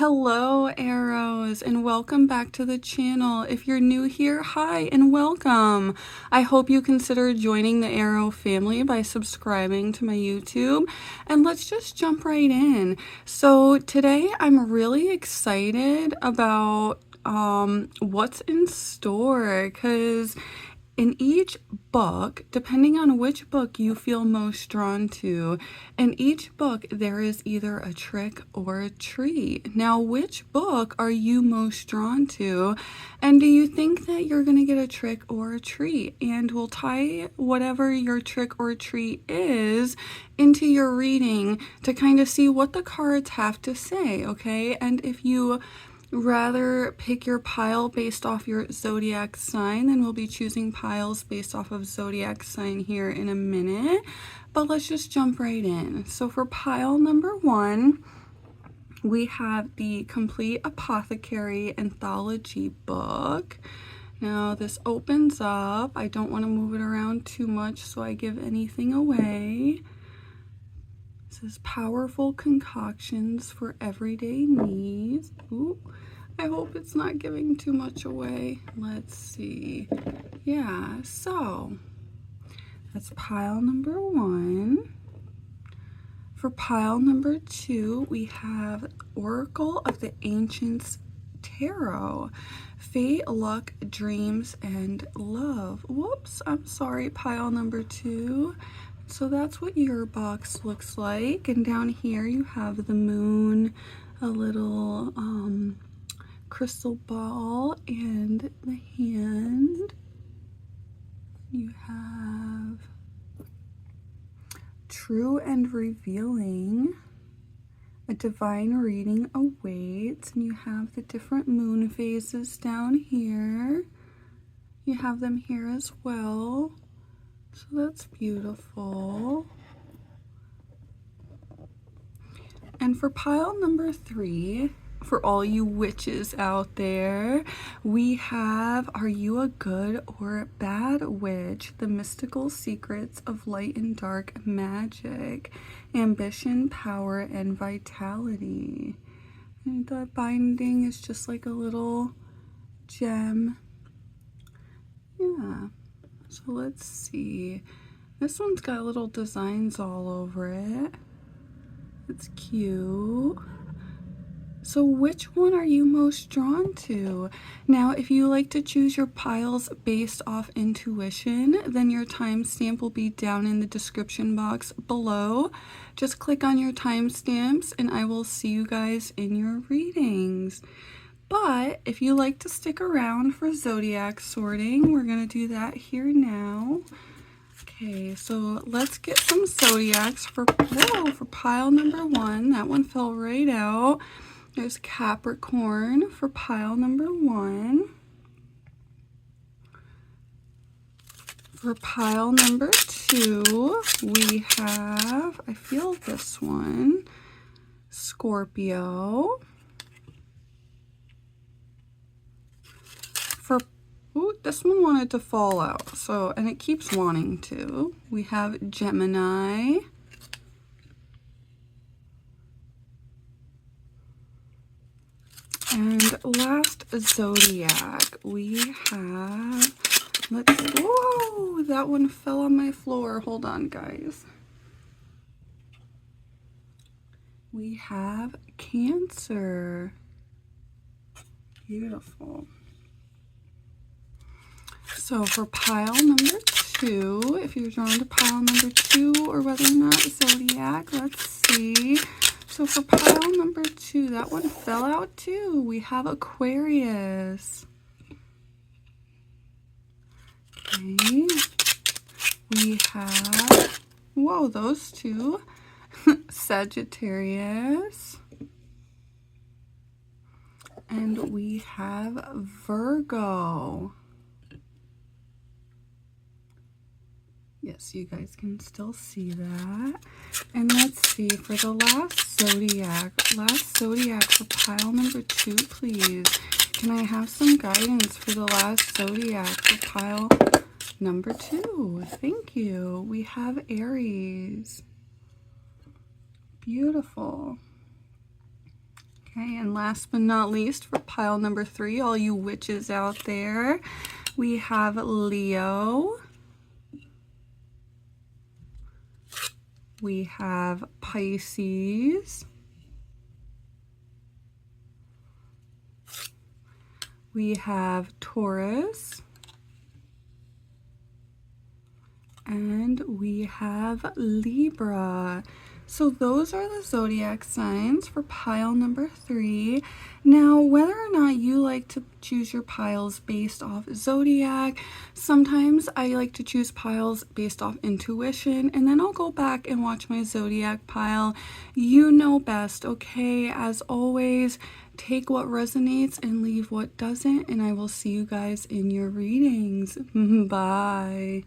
Hello arrows, and welcome back to the channel. If you're new here, hi and welcome. I hope you consider joining the arrow family by subscribing to my YouTube, and let's just jump right in. So today I'm really excited about what's in store, because in each book, depending on which book you feel most drawn to, in each book there is either a trick or a treat. Now, which book are you most drawn to? And do you think that you're going to get a trick or a treat? And we'll tie whatever your trick or treat is into your reading to kind of see what the cards have to say, okay? And if you rather pick your pile based off your zodiac sign, then we'll be choosing piles based off of zodiac sign here in a minute. But let's just jump right in. So for pile number 1, we have the Complete Apothecary Anthology book. Now this opens up. I don't want to move it around too much so I give anything away. This is Powerful Concoctions for Everyday Needs. Ooh, I hope it's not giving too much away. Let's see. Yeah, so that's pile number 1. For pile number 2, we have Oracle of the Ancients Tarot. Fate, Luck, Dreams, and Love. Whoops, I'm sorry, pile number 2. So that's what your box looks like. And down here you have the moon, a little crystal ball, and the hand. You have True and Revealing. A divine reading awaits. And you have the different moon phases down here. You have them here as well. So that's beautiful. And for pile number 3, for all you witches out there, we have Are You a Good or Bad Witch? The Mystical Secrets of Light and Dark Magic, Ambition, Power, and Vitality. And the binding is just like a little gem. Yeah. So let's see. This one's got little designs all over it. It's cute. So which one are you most drawn to? Now, if you like to choose your piles based off intuition, then your timestamp will be down in the description box below. Just click on your timestamps and I will see you guys in your readings. But if you like to stick around for zodiac sorting, we're going to do that here now. Okay, so let's get some zodiacs for pile number 1. That one fell right out. There's Capricorn for pile number 1. For pile number 2, we have, I feel this one, Scorpio. Ooh, this one wanted to fall out, so, and it keeps wanting to. We have Gemini. And last zodiac, we have, whoa, that one fell on my floor. Hold on, guys. We have Cancer. Beautiful. So for pile number 2, if you're drawn to pile number 2 or whether or not zodiac, let's see. So for pile number 2, that one fell out too. We have Aquarius. Okay. We have, whoa, those two. Sagittarius. And we have Virgo. Yes, you guys can still see that. And let's see, for the last zodiac for pile number 2, please. Can I have some guidance for the last zodiac for pile number 2? Thank you. We have Aries. Beautiful. Okay, and last but not least, for pile number 3, all you witches out there, we have Leo. We have Pisces. We have Taurus. And we have Libra. So those are the zodiac signs for pile number 3. Now, whether or not you like to choose your piles based off zodiac, sometimes I like to choose piles based off intuition, and then I'll go back and watch my zodiac pile. You know best, okay? As always, take what resonates and leave what doesn't, and I will see you guys in your readings. Bye.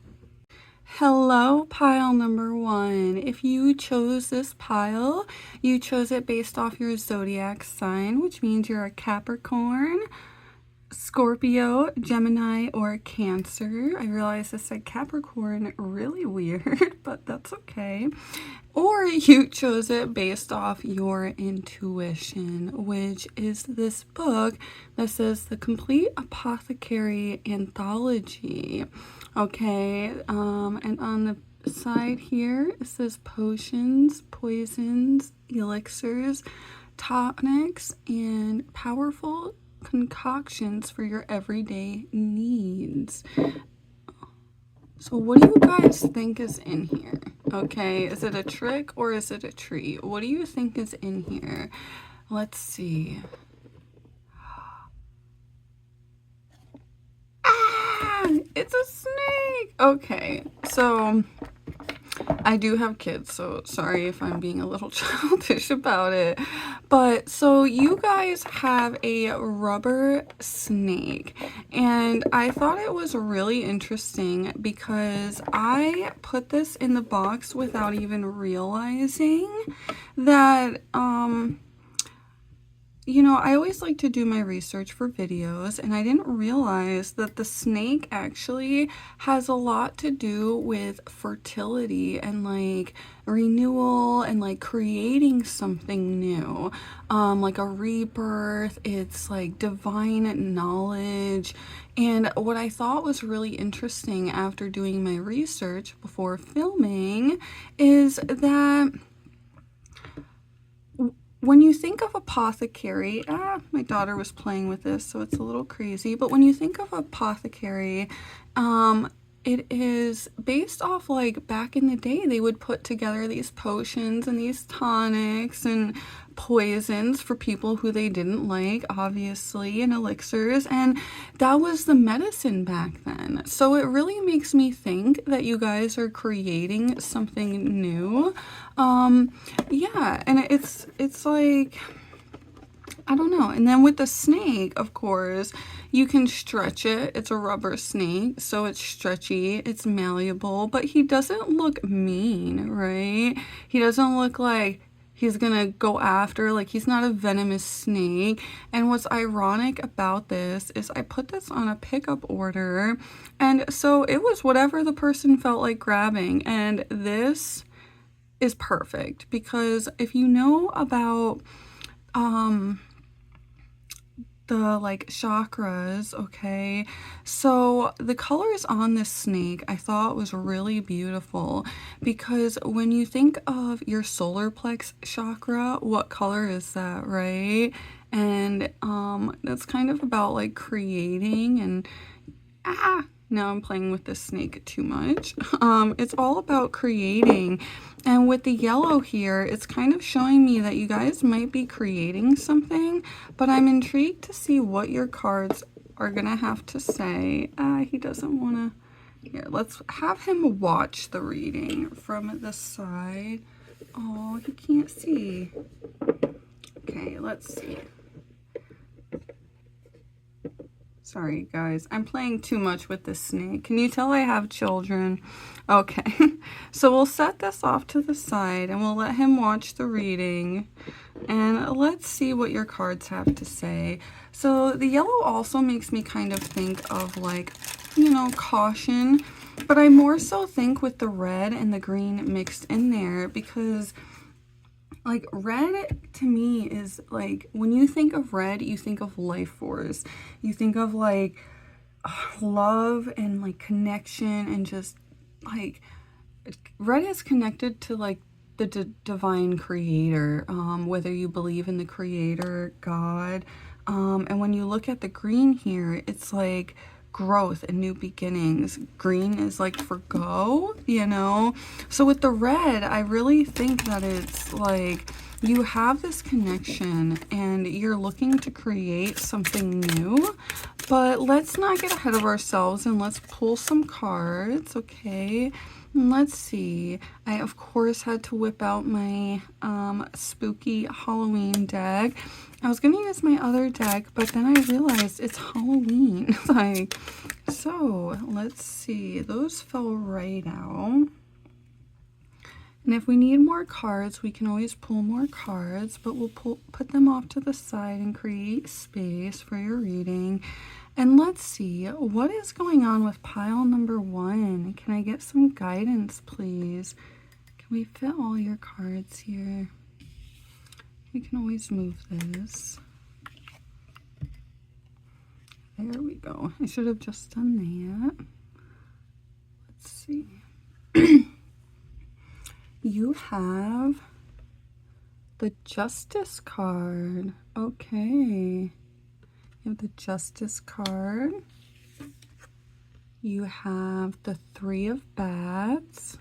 Hello, pile number 1. If you chose this pile, you chose it based off your zodiac sign, which means you're a Capricorn, Scorpio, Gemini, or Cancer. I realize I said Capricorn really weird, but that's okay. Or you chose it based off your intuition, which is this book that says The Complete Apothecary Anthology. Okay, and on the side here it says potions, poisons, elixirs, tonics, and powerful concoctions for your everyday needs. So what do you guys think is in here? Okay, is it a trick or is it a treat? What do you think is in here? Let's see. Ah, it's a snake. Okay, so I do have kids, so sorry if I'm being a little childish about it. But so you guys have a rubber snake, and I thought it was really interesting because I put this in the box without even realizing that, you know, I always like to do my research for videos, and I didn't realize that the snake actually has a lot to do with fertility and like renewal and like creating something new, like a rebirth. It's like divine knowledge. And what I thought was really interesting after doing my research before filming is that when you think of apothecary, my daughter was playing with this, so it's a little crazy, but when you think of apothecary, it is based off like back in the day, they would put together these potions and these tonics and poisons for people who they didn't like, obviously, and elixirs, and that was the medicine back then. So it really makes me think that you guys are creating something new. Yeah, and it's like, I don't know. And then with the snake, of course, you can stretch it. It's a rubber snake, so it's stretchy, it's malleable, but he doesn't look mean, right? He doesn't look like he's gonna go after, like he's not a venomous snake. And what's ironic about this is I put this on a pickup order, and so it was whatever the person felt like grabbing, and this is perfect because if you know about the like chakras, okay, so the colors on this snake I thought was really beautiful because when you think of your solar plex chakra, what color is that, right? And that's kind of about like creating and now I'm playing with this snake too much. It's all about creating. And with the yellow here, it's kind of showing me that you guys might be creating something, but I'm intrigued to see what your cards are gonna have to say. He doesn't wanna, here, let's have him watch the reading from the side. Oh, he can't see. Okay, let's see. Sorry, guys. I'm playing too much with this snake. Can you tell I have children? Okay. So we'll set this off to the side and we'll let him watch the reading. And let's see what your cards have to say. So the yellow also makes me kind of think of like, you know, caution. But I more so think with the red and the green mixed in there because Like, red to me is like, when you think of red, you think of life force. You think of like love and like connection, and just like, red is connected to like the divine creator, whether you believe in the creator, God. And when you look at the green here, it's like growth and new beginnings. Green is like for go, you know? So with the red, I really think that it's like you have this connection and you're looking to create something new. But let's not get ahead of ourselves and let's pull some cards, okay? Let's see. I, of course, had to whip out my spooky Halloween deck. I was going to use my other deck, but then I realized it's Halloween. Like, so let's see. Those fell right out. And if we need more cards, we can always pull more cards, but we'll put them off to the side and create space for your reading. And let's see, what is going on with pile number 1? Can I get some guidance, please? Can we fit all your cards here? We can always move this. There we go. I should have just done that. Let's see. You have the Justice card. Okay. You have the Justice card. You have the Three of Bats.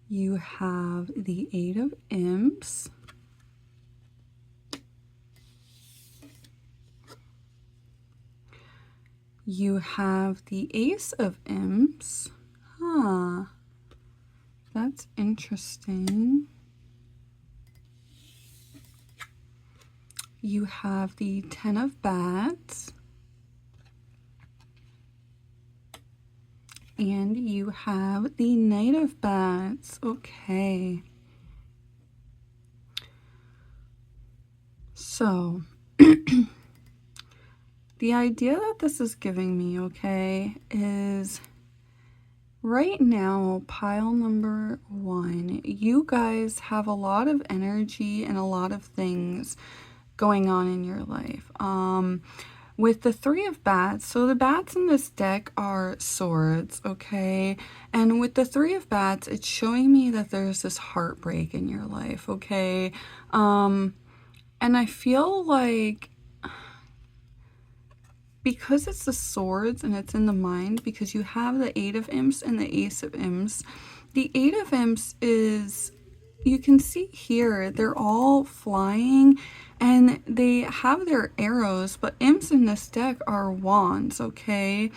You have the Eight of Imps. You have the Ace of Imps. Huh. That's interesting. You have the Ten of Bats. And you have the Knight of Bats. Okay. So, the idea that this is giving me, okay, is right now, pile number 1, you guys have a lot of energy and a lot of things going on in your life. With the Three of Bats, so the bats in this deck are swords, okay? And with the Three of Bats, it's showing me that there's this heartbreak in your life, okay? And I feel like because it's the swords and it's in the mind, because you have the Eight of Imps and the Ace of Imps, the Eight of Imps is, you can see here, they're all flying and they have their arrows, but imps in this deck are wands, okay?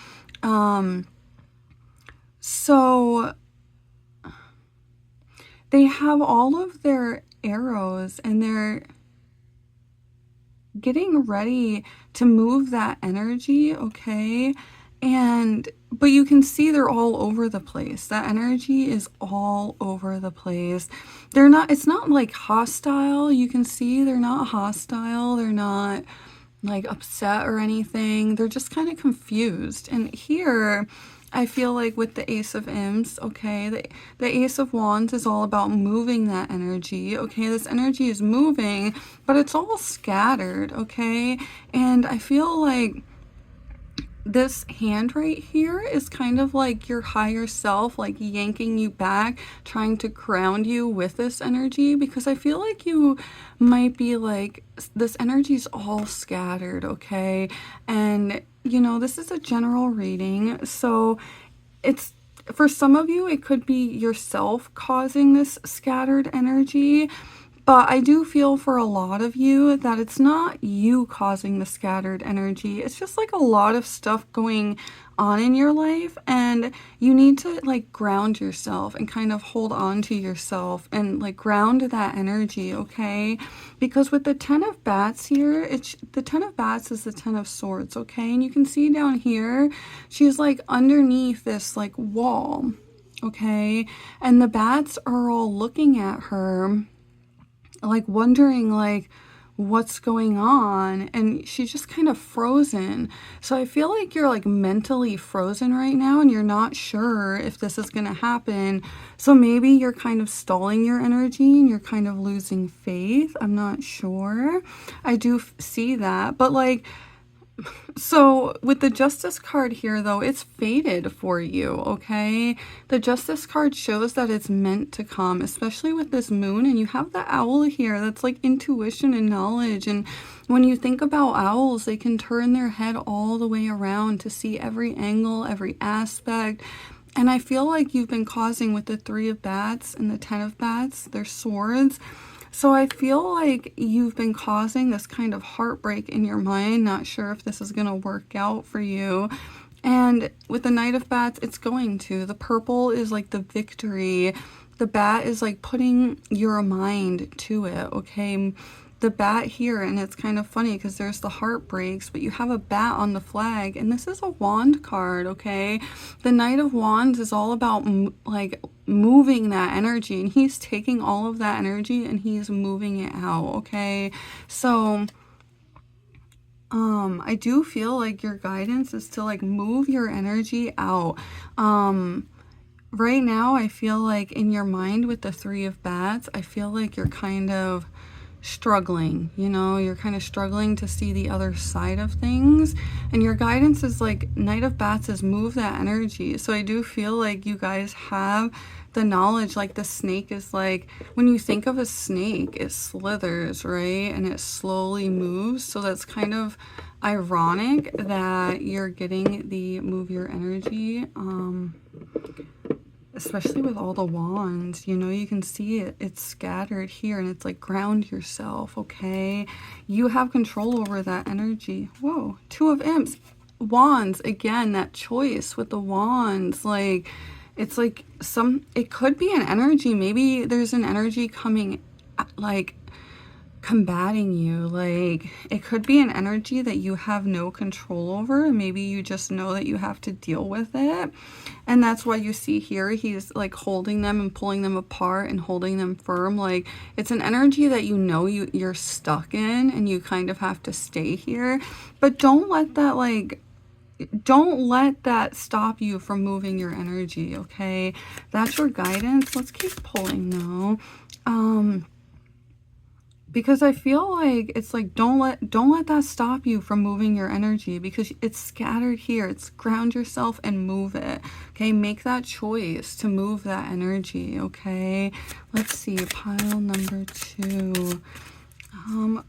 So they have all of their arrows and they're getting ready to move that energy, okay? But you can see they're all over the place. That energy is all over the place. They're not, it's not like hostile. You can see they're not hostile. They're not like upset or anything. They're just kind of confused. And here, I feel like with the Ace of Imps, okay, the Ace of Wands is all about moving that energy, okay? This energy is moving, but it's all scattered, okay? And I feel like this hand right here is kind of like your higher self, like yanking you back, trying to ground you with this energy, because I feel like you might be like, this energy is all scattered, okay? And, you know, this is a general reading, so it's, for some of you, it could be yourself causing this scattered energy. But I do feel for a lot of you that it's not you causing the scattered energy. It's just like a lot of stuff going on in your life, and you need to like ground yourself and kind of hold on to yourself and like ground that energy, okay? Because with the Ten of Bats here, it's the Ten of Bats is the Ten of Swords, okay? And you can see down here, she's like underneath this like wall, okay? And the bats are all looking at her, like wondering like, what's going on, and she's just kind of frozen. So I feel like you're like mentally frozen right now and you're not sure if this is going to happen. So maybe you're kind of stalling your energy and you're kind of losing faith. I'm not sure. I do see that, but like, so with the Justice card here, though, it's fated for you, okay? The Justice card shows that it's meant to come, especially with this moon. And you have the owl here that's like intuition and knowledge. And when you think about owls, they can turn their head all the way around to see every angle, every aspect. And I feel like you've been causing with the 3 of bats and the 10 of bats, their swords. So I feel like you've been causing this kind of heartbreak in your mind, not sure if this is going to work out for you. And with the Knight of Bats, it's going to. The purple is like the victory. The bat is like putting your mind to it, okay? The bat here, and it's kind of funny because there's the heartbreaks, but you have a bat on the flag, and this is a wand card, okay? The Knight of Wands is all about like moving that energy, and he's taking all of that energy and he's moving it out, okay? So I do feel like your guidance is to like move your energy out. Right now I feel like in your mind with the 3 of bats, I feel like you're kind of struggling, you know, you're kind of struggling to see the other side of things, and your guidance is like Knight of Bats is move that energy. So I do feel like you guys have the knowledge, like the snake is like, when you think of a snake, it slithers, right, and it slowly moves. So that's kind of ironic that you're getting the move your energy, especially with all the wands, you know, you can see it, it's scattered here, and it's like ground yourself, okay? You have control over that energy. Whoa, 2 of Imps. Wands, again, that choice with the wands, like, it's like it could be an energy, maybe there's an energy coming, like, combating you. Like, it could be an energy that you have no control over, and maybe you just know that you have to deal with it. And that's why you see here he's like holding them and pulling them apart and holding them firm. Like, it's an energy that you know you're stuck in and you kind of have to stay here. But don't let that stop you from moving your energy, okay? That's your guidance. Let's keep pulling now. Because I feel like it's like, don't let that stop you from moving your energy, because it's scattered here. It's ground yourself and move it, okay? Make that choice to move that energy, okay? Let's see, pile number 2.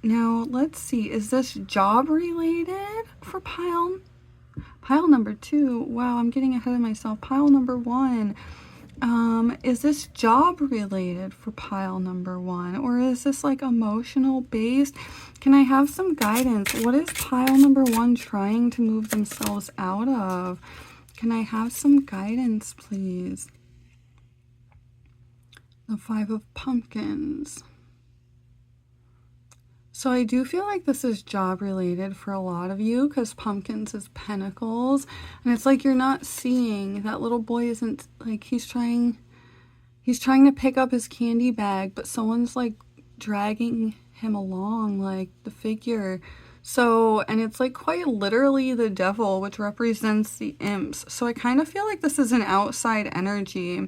Now let's see, is this job related for pile number 2? Wow, I'm getting ahead of myself. Pile number 1. Is this job related for pile number 1, or is this like emotional based? Can I have some guidance? What is pile number 1 trying to move themselves out of? Can I have some guidance, please? The 5 of Pumpkins. So I do feel like this is job related for a lot of you, because pumpkins is pentacles, and it's like you're not seeing that little boy isn't like, he's trying to pick up his candy bag, but someone's like dragging him along, like the figure. So, and it's like quite literally the devil, which represents the imps. So I kind of feel like this is an outside energy,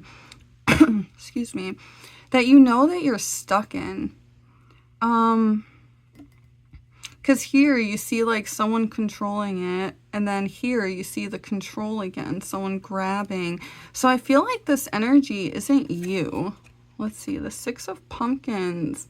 excuse me, that you know that you're stuck in. Because here you see like someone controlling it, and then here you see the control again, someone grabbing. So I feel like this energy isn't you. Let's see, the 6 of Pumpkins.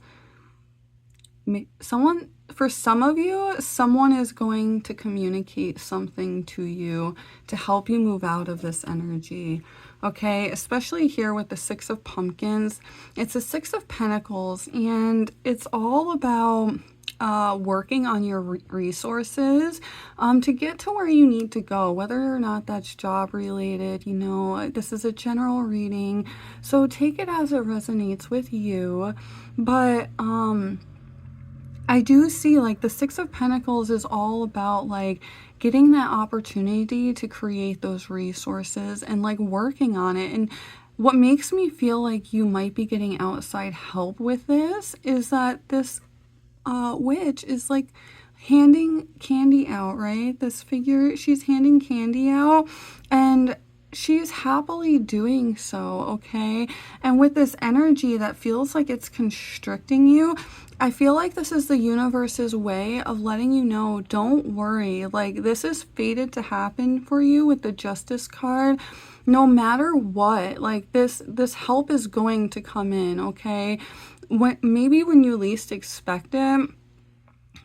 For some of you, someone is going to communicate something to you to help you move out of this energy. Okay, especially here with the 6 of Pumpkins. It's a 6 of Pentacles, and it's all about working on your resources to get to where you need to go, whether or not that's job related. You know, this is a general reading, so take it as it resonates with you. But I do see like the 6 of Pentacles is all about like getting that opportunity to create those resources and like working on it. And what makes me feel like you might be getting outside help with this is that this witch is like handing candy out, right? This figure, she's handing candy out, and she's happily doing so, okay? And with this energy that feels like it's constricting you, I feel like this is the universe's way of letting you know, don't worry, like this is fated to happen for you with the Justice card. No matter what, like this help is going to come in, okay? Maybe when you least expect it,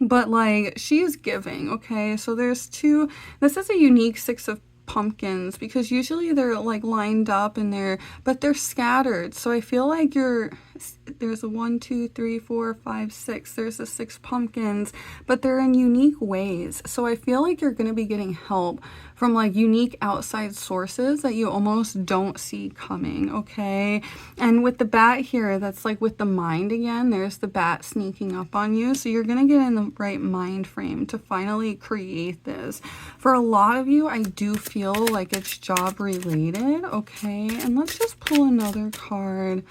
but like she's giving, okay? So there's two, this is a unique Six of Pumpkins because usually they're like lined up and but they're scattered. So I feel like there's a 1, 2, 3, 4, 5, 6. There's the 6 pumpkins, but they're in unique ways. So I feel like you're going to be getting help from like unique outside sources that you almost don't see coming, okay? And with the bat here, that's like with the mind again, there's the bat sneaking up on you. So you're going to get in the right mind frame to finally create this. For a lot of you, I do feel like it's job related, okay? And let's just pull another card.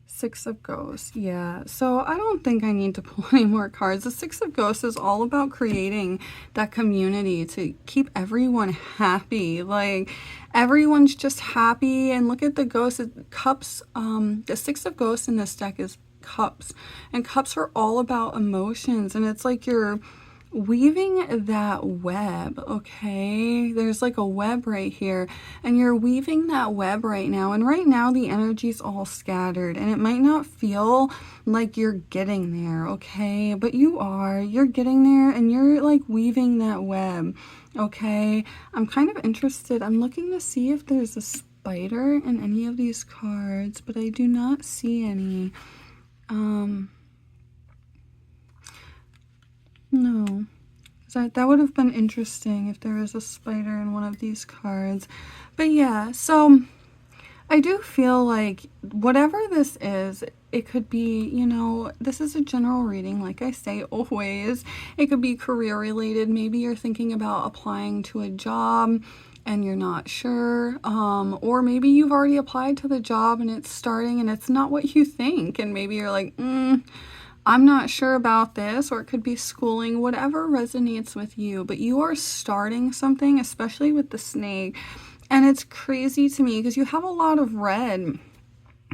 6 of Ghosts. Yeah, so I don't think I need to pull any more cards. The 6 of Ghosts is all about creating that community to keep everyone happy. Like everyone's just happy. And look at the Ghosts, Cups. The 6 of Ghosts in this deck is Cups, and Cups are all about emotions, and it's like you're weaving that web, okay? There's like a web right here, and you're weaving that web right now, and right now the energy's all scattered, and it might not feel like you're getting there, okay? But you're getting there, and you're like weaving that web, okay? I'm kind of interested, I'm looking to see if there's a spider in any of these cards, but I do not see any. No, that would have been interesting if there was a spider in one of these cards. But yeah, so I do feel like whatever this is, it could be, you know, this is a general reading, like I say always. It could be career related. Maybe you're thinking about applying to a job and you're not sure, or maybe you've already applied to the job and it's starting and it's not what you think, and maybe you're like, I'm not sure about this, or it could be schooling, whatever resonates with you, but you are starting something, especially with the snake. And it's crazy to me because you have a lot of red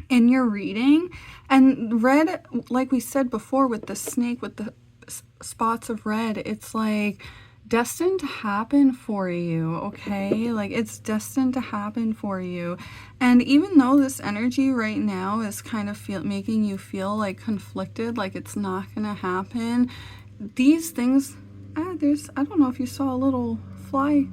in your reading, and red, like we said before with the snake, with the spots of red, it's like destined to happen for you, okay? Like it's destined to happen for you. And even though this energy right now is kind of making you feel like conflicted, like it's not gonna happen, these things, I don't know if you saw a little fly.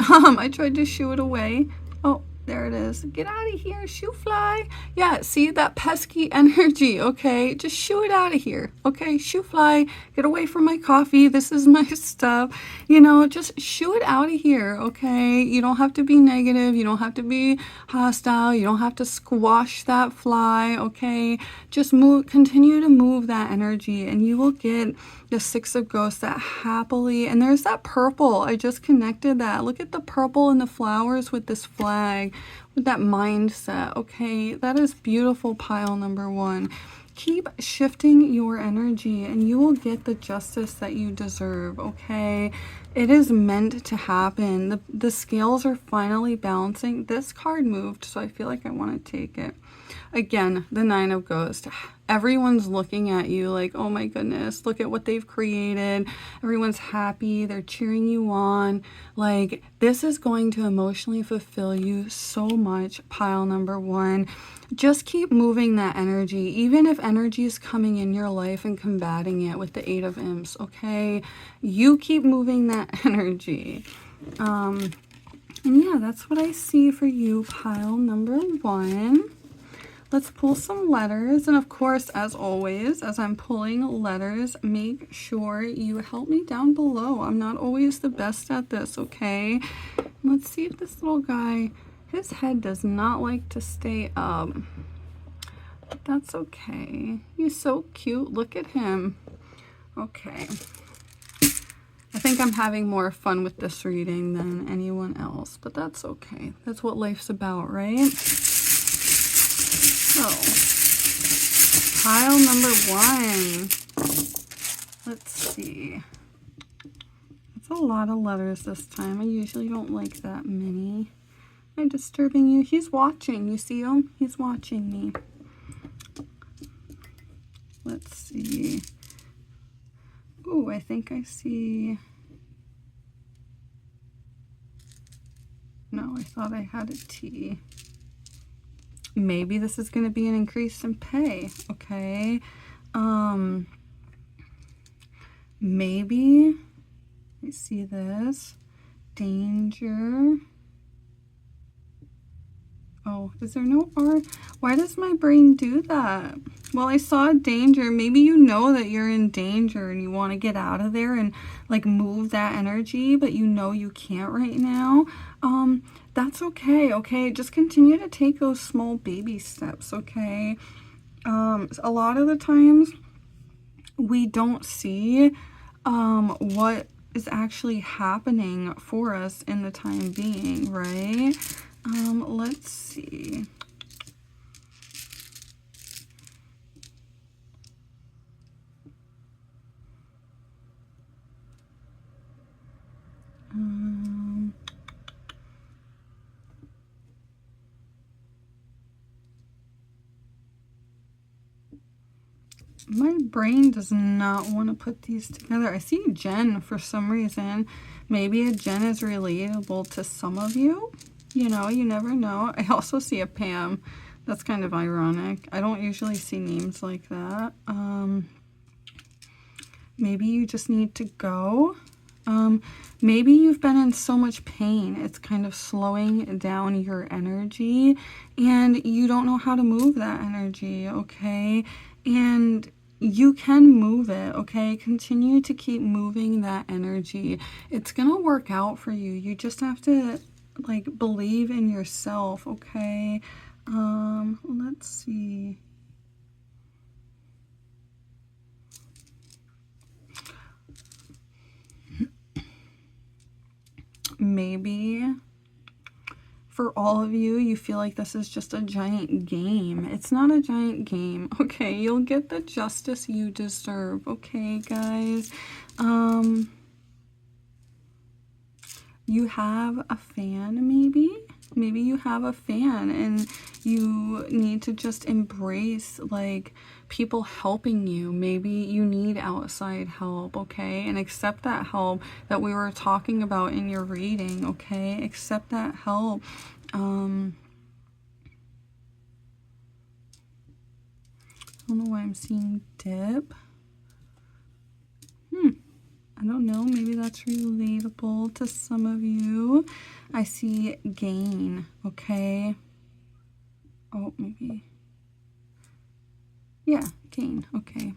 I tried to shoo it away. Oh, there it is. Get out of here, shoo fly. Yeah, see that pesky energy, okay? Just shoo it out of here, okay? Shoo fly, get away from my coffee. This is my stuff. You know, just shoo it out of here, okay? You don't have to be negative. You don't have to be hostile. You don't have to squash that fly, okay? Just continue to move that energy, and you will get the 6 of Ghosts that happily, and there's that purple. I just connected that. Look at the purple and the flowers with this flag, with that mindset, okay? That is beautiful, pile number 1. Keep shifting your energy and you will get the justice that you deserve, okay? It is meant to happen. The scales are finally balancing. This card moved, so I feel like I want to take it. Again, the 9 of Ghosts. Everyone's looking at you like, oh my goodness, look at what they've created. Everyone's happy. They're cheering you on. Like, this is going to emotionally fulfill you so much, pile number 1. Just keep moving that energy, even if energy is coming in your life and combating it with the 8 of Imps, okay? You keep moving that energy. And yeah, that's what I see for you, pile number 1. Let's pull some letters, and of course, as always, as I'm pulling letters, make sure you help me down below. I'm not always the best at this, okay? Let's see if this little guy, his head does not like to stay up. But that's okay. He's so cute. Look at him. Okay. I think I'm having more fun with this reading than anyone else, but that's okay. That's what life's about, right? So, Pile number 1. Let's see. It's a lot of letters this time. I usually don't like that many. Am I disturbing you? He's watching. You see him? He's watching me. Let's see. Oh, I think I see. No, I thought I had a T. Maybe this is going to be an increase in pay. Okay. Maybe. I see this. Danger. Oh, is there no R? Why does my brain do that? Well, I saw danger. Maybe you know that you're in danger and you want to get out of there and like move that energy, but you know you can't right now. That's okay, okay? Just continue to take those small baby steps, okay? A lot of the times we don't see what is actually happening for us in the time being, right? Let's see. My brain does not want to put these together. I see Jen for some reason. Maybe a Jen is relatable to some of you. You know, you never know. I also see a Pam. That's kind of ironic. I don't usually see names like that. Maybe you just need to go. Maybe you've been in so much pain. It's kind of slowing down your energy and you don't know how to move that energy, okay? And you can move it, okay? Continue to keep moving that energy. It's gonna work out for you. You just have to like believe in yourself, okay? Let's see. Maybe for all of you, you feel like this is just a giant game. It's not a giant game, okay? You'll get the justice you deserve, okay, guys? You have a fan, maybe? Maybe you have a fan and you need to just embrace like people helping you. Maybe you need outside help, okay? And accept that help that we were talking about in your reading, okay? Accept that help. I don't know why I'm seeing dip. I don't know, maybe that's relatable to some of you. I see gain, okay? Oh, maybe. Yeah, gain, okay.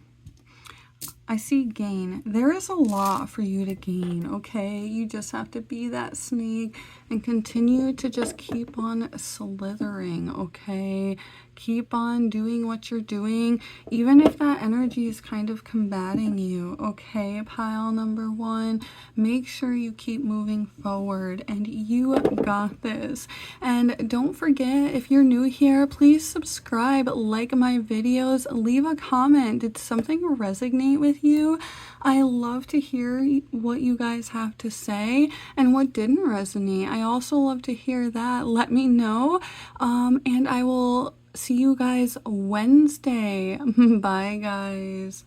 I see gain. There is a lot for you to gain, okay? You just have to be that snake and continue to just keep on slithering, okay? Keep on doing what you're doing, even if that energy is kind of combating you, okay? Pile number 1, make sure you keep moving forward and you got this. And don't forget, if you're new here, please subscribe, like my videos, leave a comment. Did something resonate with you? I love to hear what you guys have to say and what didn't resonate. I also love to hear that. Let me know, and I will see you guys Wednesday. Bye, guys.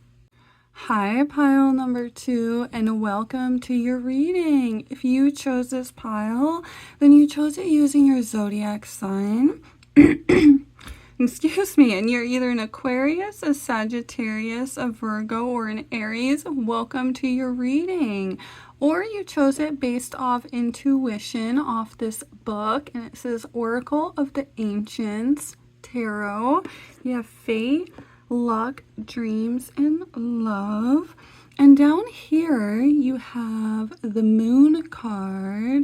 Hi, pile number 2, and welcome to your reading. If you chose this pile, then you chose it using your zodiac sign. Excuse me, and you're either an Aquarius, a Sagittarius, a Virgo, or an Aries. Welcome to your reading. Or you chose it based off intuition off this book, and it says Oracle of the Ancients Tarot. You have fate, luck, dreams, and love. And down here you have the moon card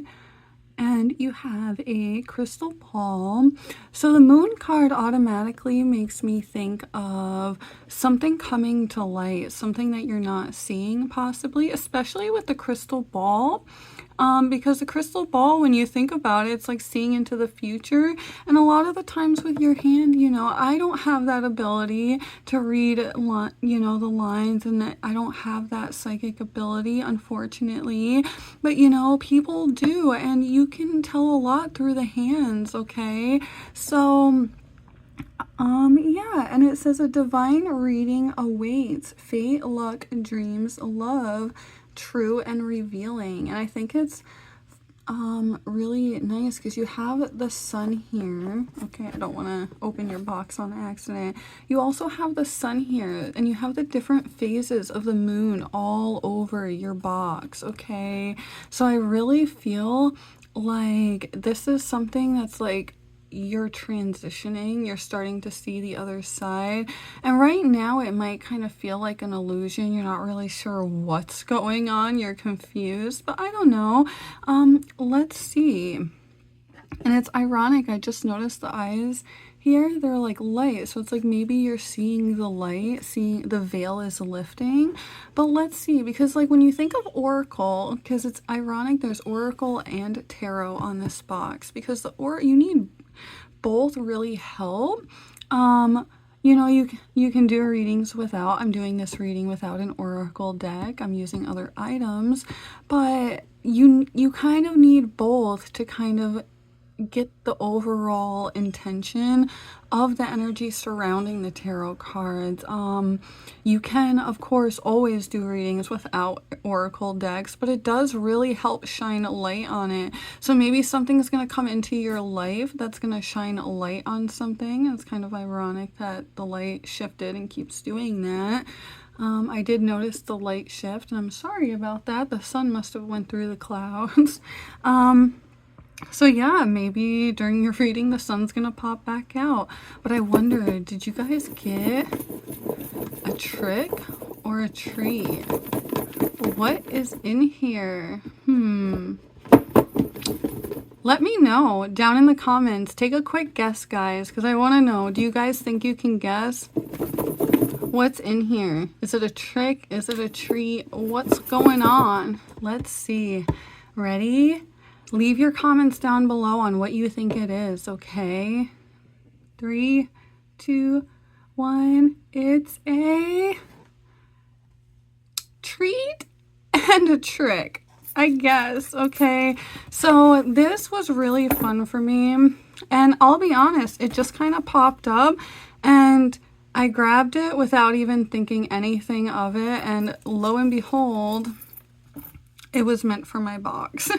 and you have a crystal ball. So the moon card automatically makes me think of something coming to light, something that you're not seeing possibly, especially with the crystal ball. because the crystal ball, when you think about it, it's like seeing into the future. And a lot of the times with your hand, you know, I don't have that ability to read, you know, the lines, and I don't have that psychic ability, unfortunately. But, you know, people do, and you can tell a lot through the hands, okay? So yeah, and it says a divine reading awaits. Fate, luck, dreams, love, true and revealing. And I think it's really nice because you have the sun here. Okay, I don't want to open your box on accident. You also have the sun here, and you have the different phases of the moon all over your box. Okay, so I really feel like this is something that's like you're transitioning, you're starting to see the other side, and right now it might kind of feel like an illusion. You're not really sure what's going on, you're confused, but I don't know. Let's see. And it's ironic, I just noticed the eyes here, they're like light, so it's like maybe you're seeing the light, seeing the veil is lifting. But let's see, because like when you think of oracle, because it's ironic, there's oracle and tarot on this box, because you need both really help. You know, you can do readings without, I'm doing this reading without an oracle deck, I'm using other items, but you kind of need both to kind of get the overall intention of the energy surrounding the tarot cards. You can, of course, always do readings without oracle decks, but it does really help shine light on it. So maybe something's going to come into your life that's going to shine a light on something. It's kind of ironic that the light shifted and keeps doing that. I did notice the light shift, and I'm sorry about that. The sun must have went through the clouds. So yeah, maybe during your reading the sun's gonna pop back out. But I wonder, did you guys get a trick or a treat? What is in here? Let me know down in the comments. Take a quick guess, guys, because I want to know, do you guys think you can guess what's in here? Is it a trick? Is it a treat? What's going on? Let's see. Ready? Leave your comments down below on what you think it is, okay? 3, 2, 1. It's a treat and a trick, I guess, okay? So this was really fun for me, and I'll be honest, it just kind of popped up, and I grabbed it without even thinking anything of it, and lo and behold, it was meant for my box.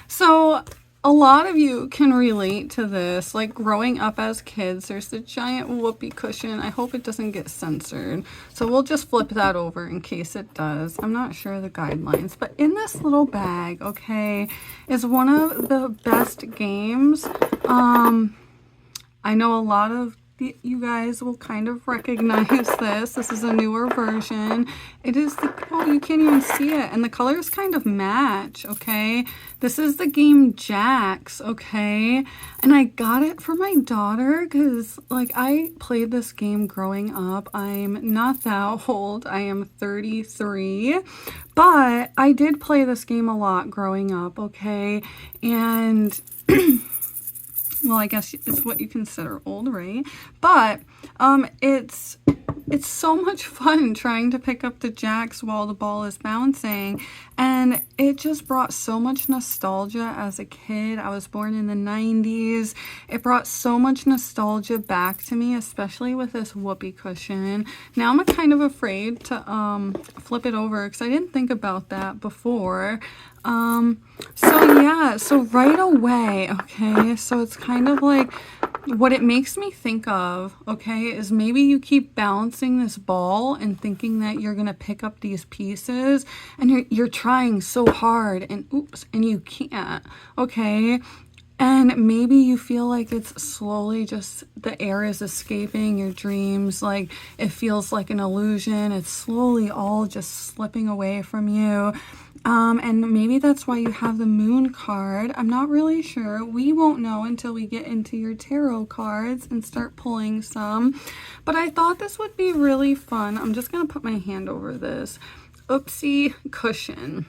So a lot of you can relate to this. Like growing up as kids, there's the giant whoopee cushion. I hope it doesn't get censored. So we'll just flip that over in case it does. I'm not sure of the guidelines. But in this little bag, okay, is one of the best games. I know a lot of you guys will kind of recognize this. This is a newer version. It is the, oh, you can't even see it. And the colors kind of match, okay? This is the game Jacks, okay? And I got it for my daughter because, like, I played this game growing up. I'm not that old. I am 33. But I did play this game a lot growing up, okay? And well, I guess it's what you consider old, right? But it's so much fun trying to pick up the jacks while the ball is bouncing, and it just brought so much nostalgia as a kid. I was born in the 90s. It brought so much nostalgia back to me, especially with this whoopee cushion. Now I'm kind of afraid to flip it over because I didn't think about that before. So yeah, so right away, okay, so it's kind of like what it makes me think of, okay, is maybe you keep balancing this ball and thinking that you're gonna pick up these pieces, and you're trying so hard, and oops, and you can't, okay? And maybe you feel like it's slowly just the air is escaping your dreams, like it feels like an illusion. It's slowly all just slipping away from you. And maybe that's why you have the moon card. I'm not really sure. We won't know until we get into your tarot cards and start pulling some. But I thought this would be really fun. I'm just going to put my hand over this. Oopsie cushion.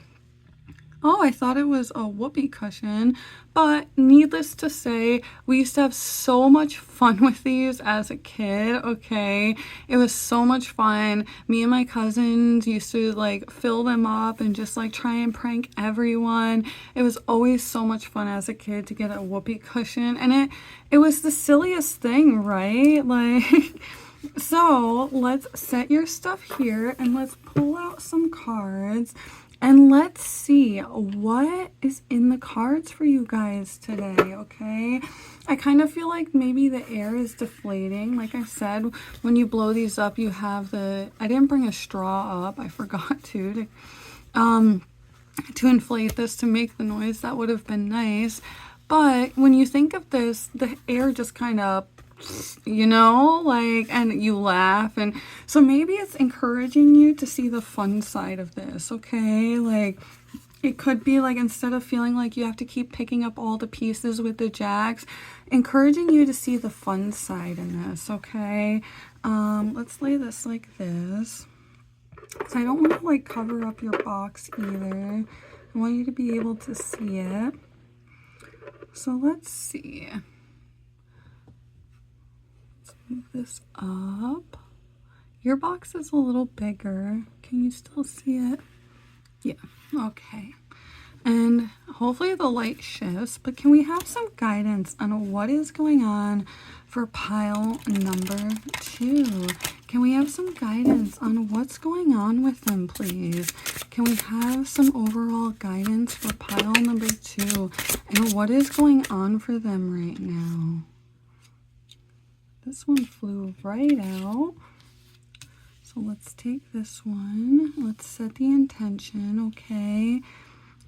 Oh, I thought it was a whoopee cushion, but needless to say, we used to have so much fun with these as a kid, okay? It was so much fun. Me and my cousins used to like fill them up and just like try and prank everyone. It was always so much fun as a kid to get a whoopee cushion, and it was the silliest thing, right? Like so let's set your stuff here and let's pull out some cards. And let's see what is in the cards for you guys today, okay? I kind of feel like maybe the air is deflating. Like I said, when you blow these up, you have the... I didn't bring a straw up. I forgot to inflate this to make the noise. That would have been nice. But when you think of this, the air just kind of... you know, like, and you laugh, and so maybe it's encouraging you to see the fun side of this, okay? Like, it could be like, instead of feeling like you have to keep picking up all the pieces with the jacks, encouraging you to see the fun side in this, okay? Let's lay this like this, so I don't want to like cover up your box either. I want you to be able to see it. So let's see. Move this up. Your box is a little bigger. Can you still see it? Yeah, okay. And hopefully the light shifts, but can we have some guidance on what is going on for pile number 2? Can we have some guidance on what's going on with them, please? Can we have some overall guidance for pile number 2 and what is going on for them right now? This one flew right out. So let's take this one. Let's set the intention, okay?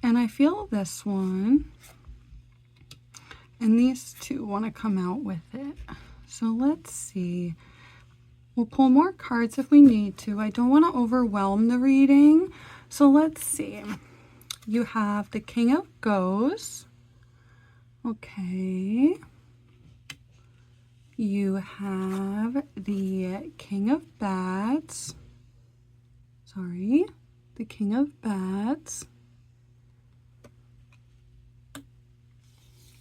And I feel this one. And these two want to come out with it. So let's see. We'll pull more cards if we need to. I don't want to overwhelm the reading. So let's see. You have the King of Ghosts. Okay. You have the King of Bats. Sorry, the King of Bats.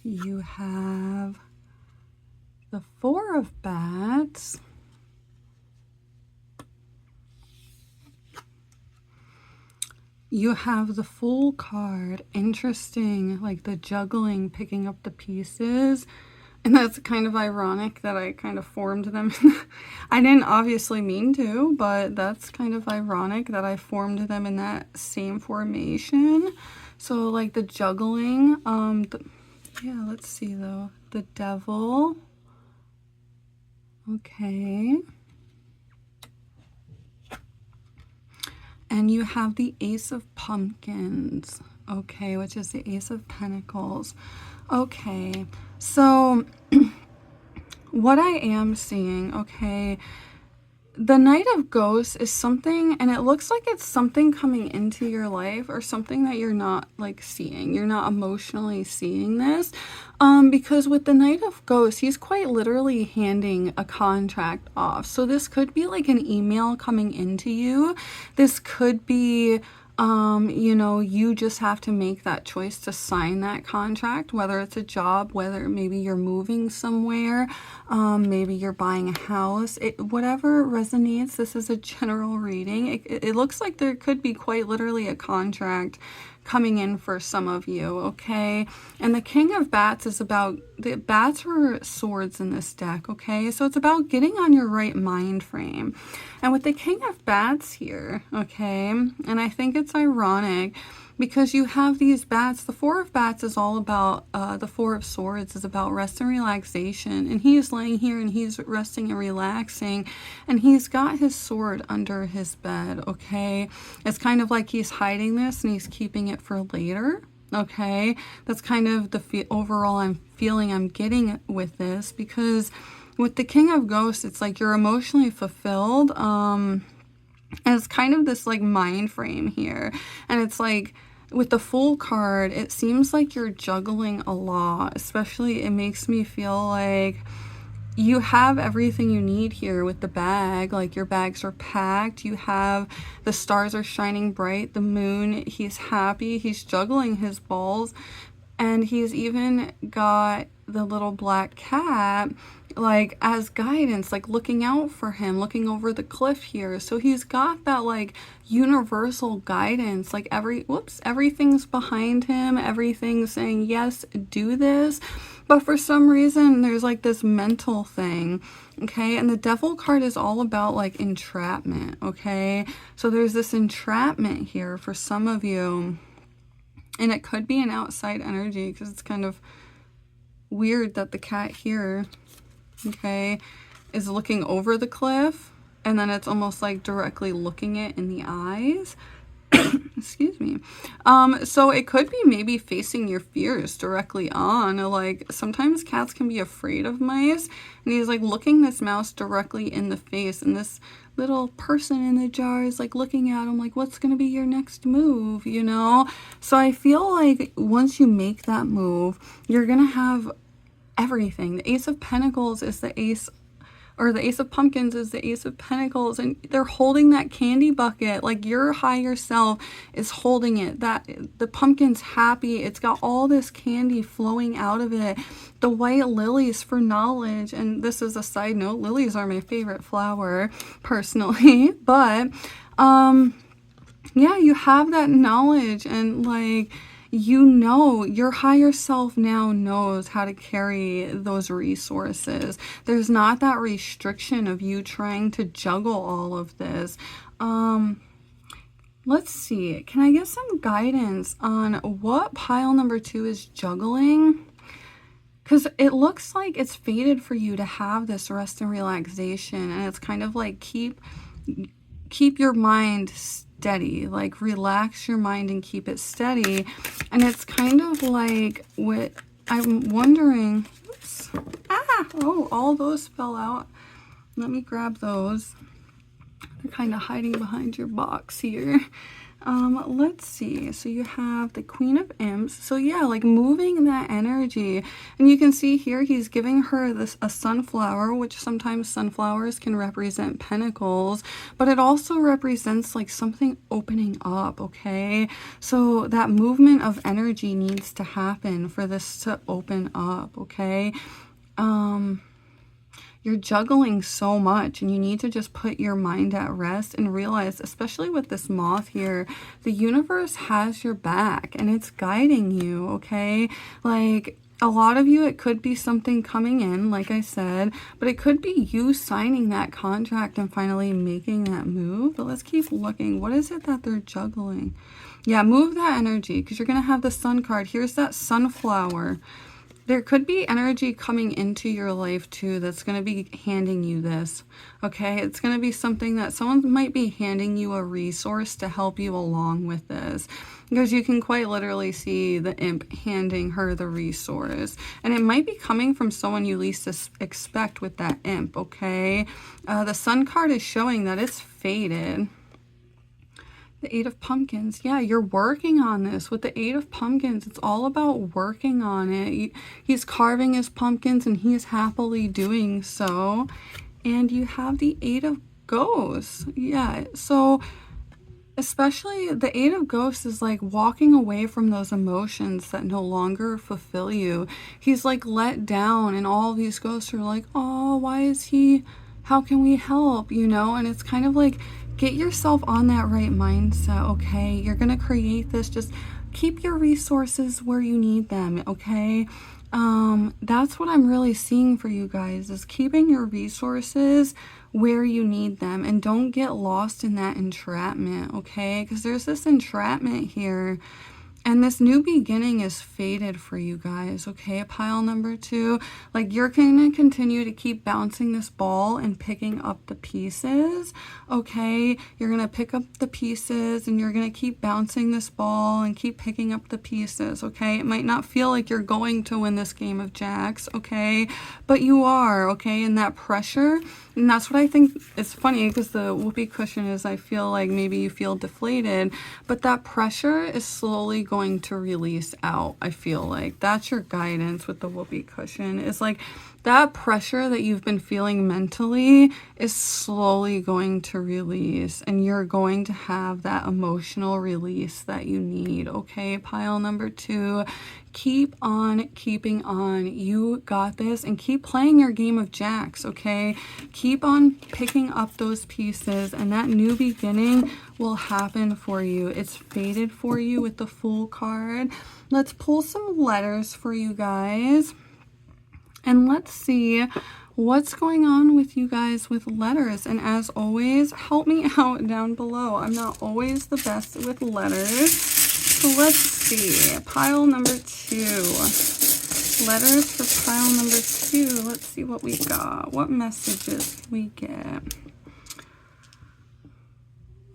You have the Four of Bats. You have the Fool card. Interesting, like the juggling, picking up the pieces. And that's kind of ironic that I kind of formed them. I didn't obviously mean to, but that's kind of ironic that I formed them in that same formation. So like the juggling, yeah, let's see though. The Devil. Okay. And you have the Ace of Pumpkins. Okay, which is the Ace of Pentacles. Okay, so what I am seeing, okay, the Knight of Ghosts is something, and it looks like it's something coming into your life or something that you're not like seeing. You're not emotionally seeing this, because with the Knight of Ghosts, he's quite literally handing a contract off. So this could be like an email coming into you. This could be you know, you just have to make that choice to sign that contract, whether it's a job, whether maybe you're moving somewhere, maybe you're buying a house, whatever resonates. This is a general reading. It looks like there could be quite literally a contract coming in for some of you, okay? And the King of Bats is about, the bats were swords in this deck, okay? So it's about getting on your right mind frame. And with the King of Bats here, okay, and I think it's ironic because you have these bats. The Four of Bats is all about, the Four of Swords is about rest and relaxation. And he is laying here and he's resting and relaxing. And he's got his sword under his bed, okay? It's kind of like he's hiding this and he's keeping it for later, okay? That's kind of the overall I'm getting with this, because with the King of Ghosts, it's like you're emotionally fulfilled. And it's kind of this like mind frame here. And it's like with the Fool card, it seems like you're juggling a lot, especially it makes me feel like you have everything you need here with the bag. Like, your bags are packed. You have, the stars are shining bright, the moon, he's happy, he's juggling his balls, and he's even got the little black cat, like, as guidance, like looking out for him, looking over the cliff here. So he's got that like universal guidance, like everything's behind him, everything's saying yes, do this. But for some reason there's like this mental thing, okay? And the devil card is all about like entrapment, okay? So there's this entrapment here for some of you, and it could be an outside energy, because it's kind of weird that the cat here, okay, is looking over the cliff, and then it's almost like directly looking it in the eyes. Excuse me. So it could be maybe facing your fears directly on. Like, sometimes cats can be afraid of mice, and he's like looking this mouse directly in the face, and this little person in the jar is like looking at him like, what's gonna be your next move, you know? So I feel like once you make that move, you're gonna have everything. The Ace of Pentacles is the ace, or the Ace of Pumpkins is the Ace of Pentacles, and they're holding that candy bucket. Like, your higher self is holding it. That the pumpkin's happy. It's got all this candy flowing out of it. The white lilies for knowledge. And this is a side note, lilies are my favorite flower personally. But yeah, you have that knowledge, and like, you know, your higher self now knows how to carry those resources. There's not that restriction of you trying to juggle all of this. Let's see. Can I get some guidance on what pile number 2 is juggling? Because it looks like it's fated for you to have this rest and relaxation, and it's kind of like keep your mind steady, like relax your mind and keep it steady. And it's kind of like what I'm wondering. Oops. Oh, all those fell out. Let me grab those. They're kind of hiding behind your box here. Let's see. So you have the Queen of Imps. So yeah, like moving that energy. And you can see here he's giving her a sunflower, which sometimes sunflowers can represent pentacles, but it also represents like something opening up, okay? So that movement of energy needs to happen for this to open up, okay? You're juggling so much, and you need to just put your mind at rest and realize, especially with this moth here, the universe has your back and it's guiding you, okay? Like, a lot of you, it could be something coming in, like I said, but it could be you signing that contract and finally making that move. But let's keep looking. What is it that they're juggling? Yeah, move that energy, because you're going to have the Sun card. Here's that sunflower. There could be energy coming into your life too that's going to be handing you this, okay? It's going to be something that someone might be handing you a resource to help you along with this, because you can quite literally see the imp handing her the resource, and it might be coming from someone you least expect with that imp, okay? The Sun card is showing that it's fated. The Eight of Pumpkins. Yeah, you're working on this with the Eight of Pumpkins. It's all about working on it. He's carving his pumpkins, and he's happily doing so. And you have the Eight of Ghosts. Yeah, so especially the Eight of Ghosts is like walking away from those emotions that no longer fulfill you. He's like let down, and all these ghosts are like, oh, why is he, how can we help, you know? And it's kind of like, get yourself on that right mindset, okay? You're gonna create this. Just keep your resources where you need them, okay? That's what I'm really seeing for you guys, is keeping your resources where you need them, and don't get lost in that entrapment, okay? Because there's this entrapment here, and this new beginning is fated for you guys, okay? Pile number 2, like, you're going to continue to keep bouncing this ball and picking up the pieces, okay? You're going to pick up the pieces, and you're going to keep bouncing this ball and keep picking up the pieces, okay? It might not feel like you're going to win this game of jacks, okay? But you are, okay? And that pressure, and that's what I think is funny, because the whoopee cushion is, I feel like maybe you feel deflated, but that pressure is slowly going to release out. I feel like that's your guidance with the whoopee cushion. It's like that pressure that you've been feeling mentally is slowly going to release, and you're going to have that emotional release that you need. Okay, pile number 2, keep on keeping on. You got this, and keep playing your game of jacks. Okay, keep on picking up those pieces, and that new beginning will happen for you. It's fated for you with the Fool card. Let's pull some letters for you guys. And let's see what's going on with you guys with letters. And as always, help me out down below. I'm not always the best with letters. So let's see. Pile number 2. Letters for pile number 2. Let's see what we got. What messages can we get?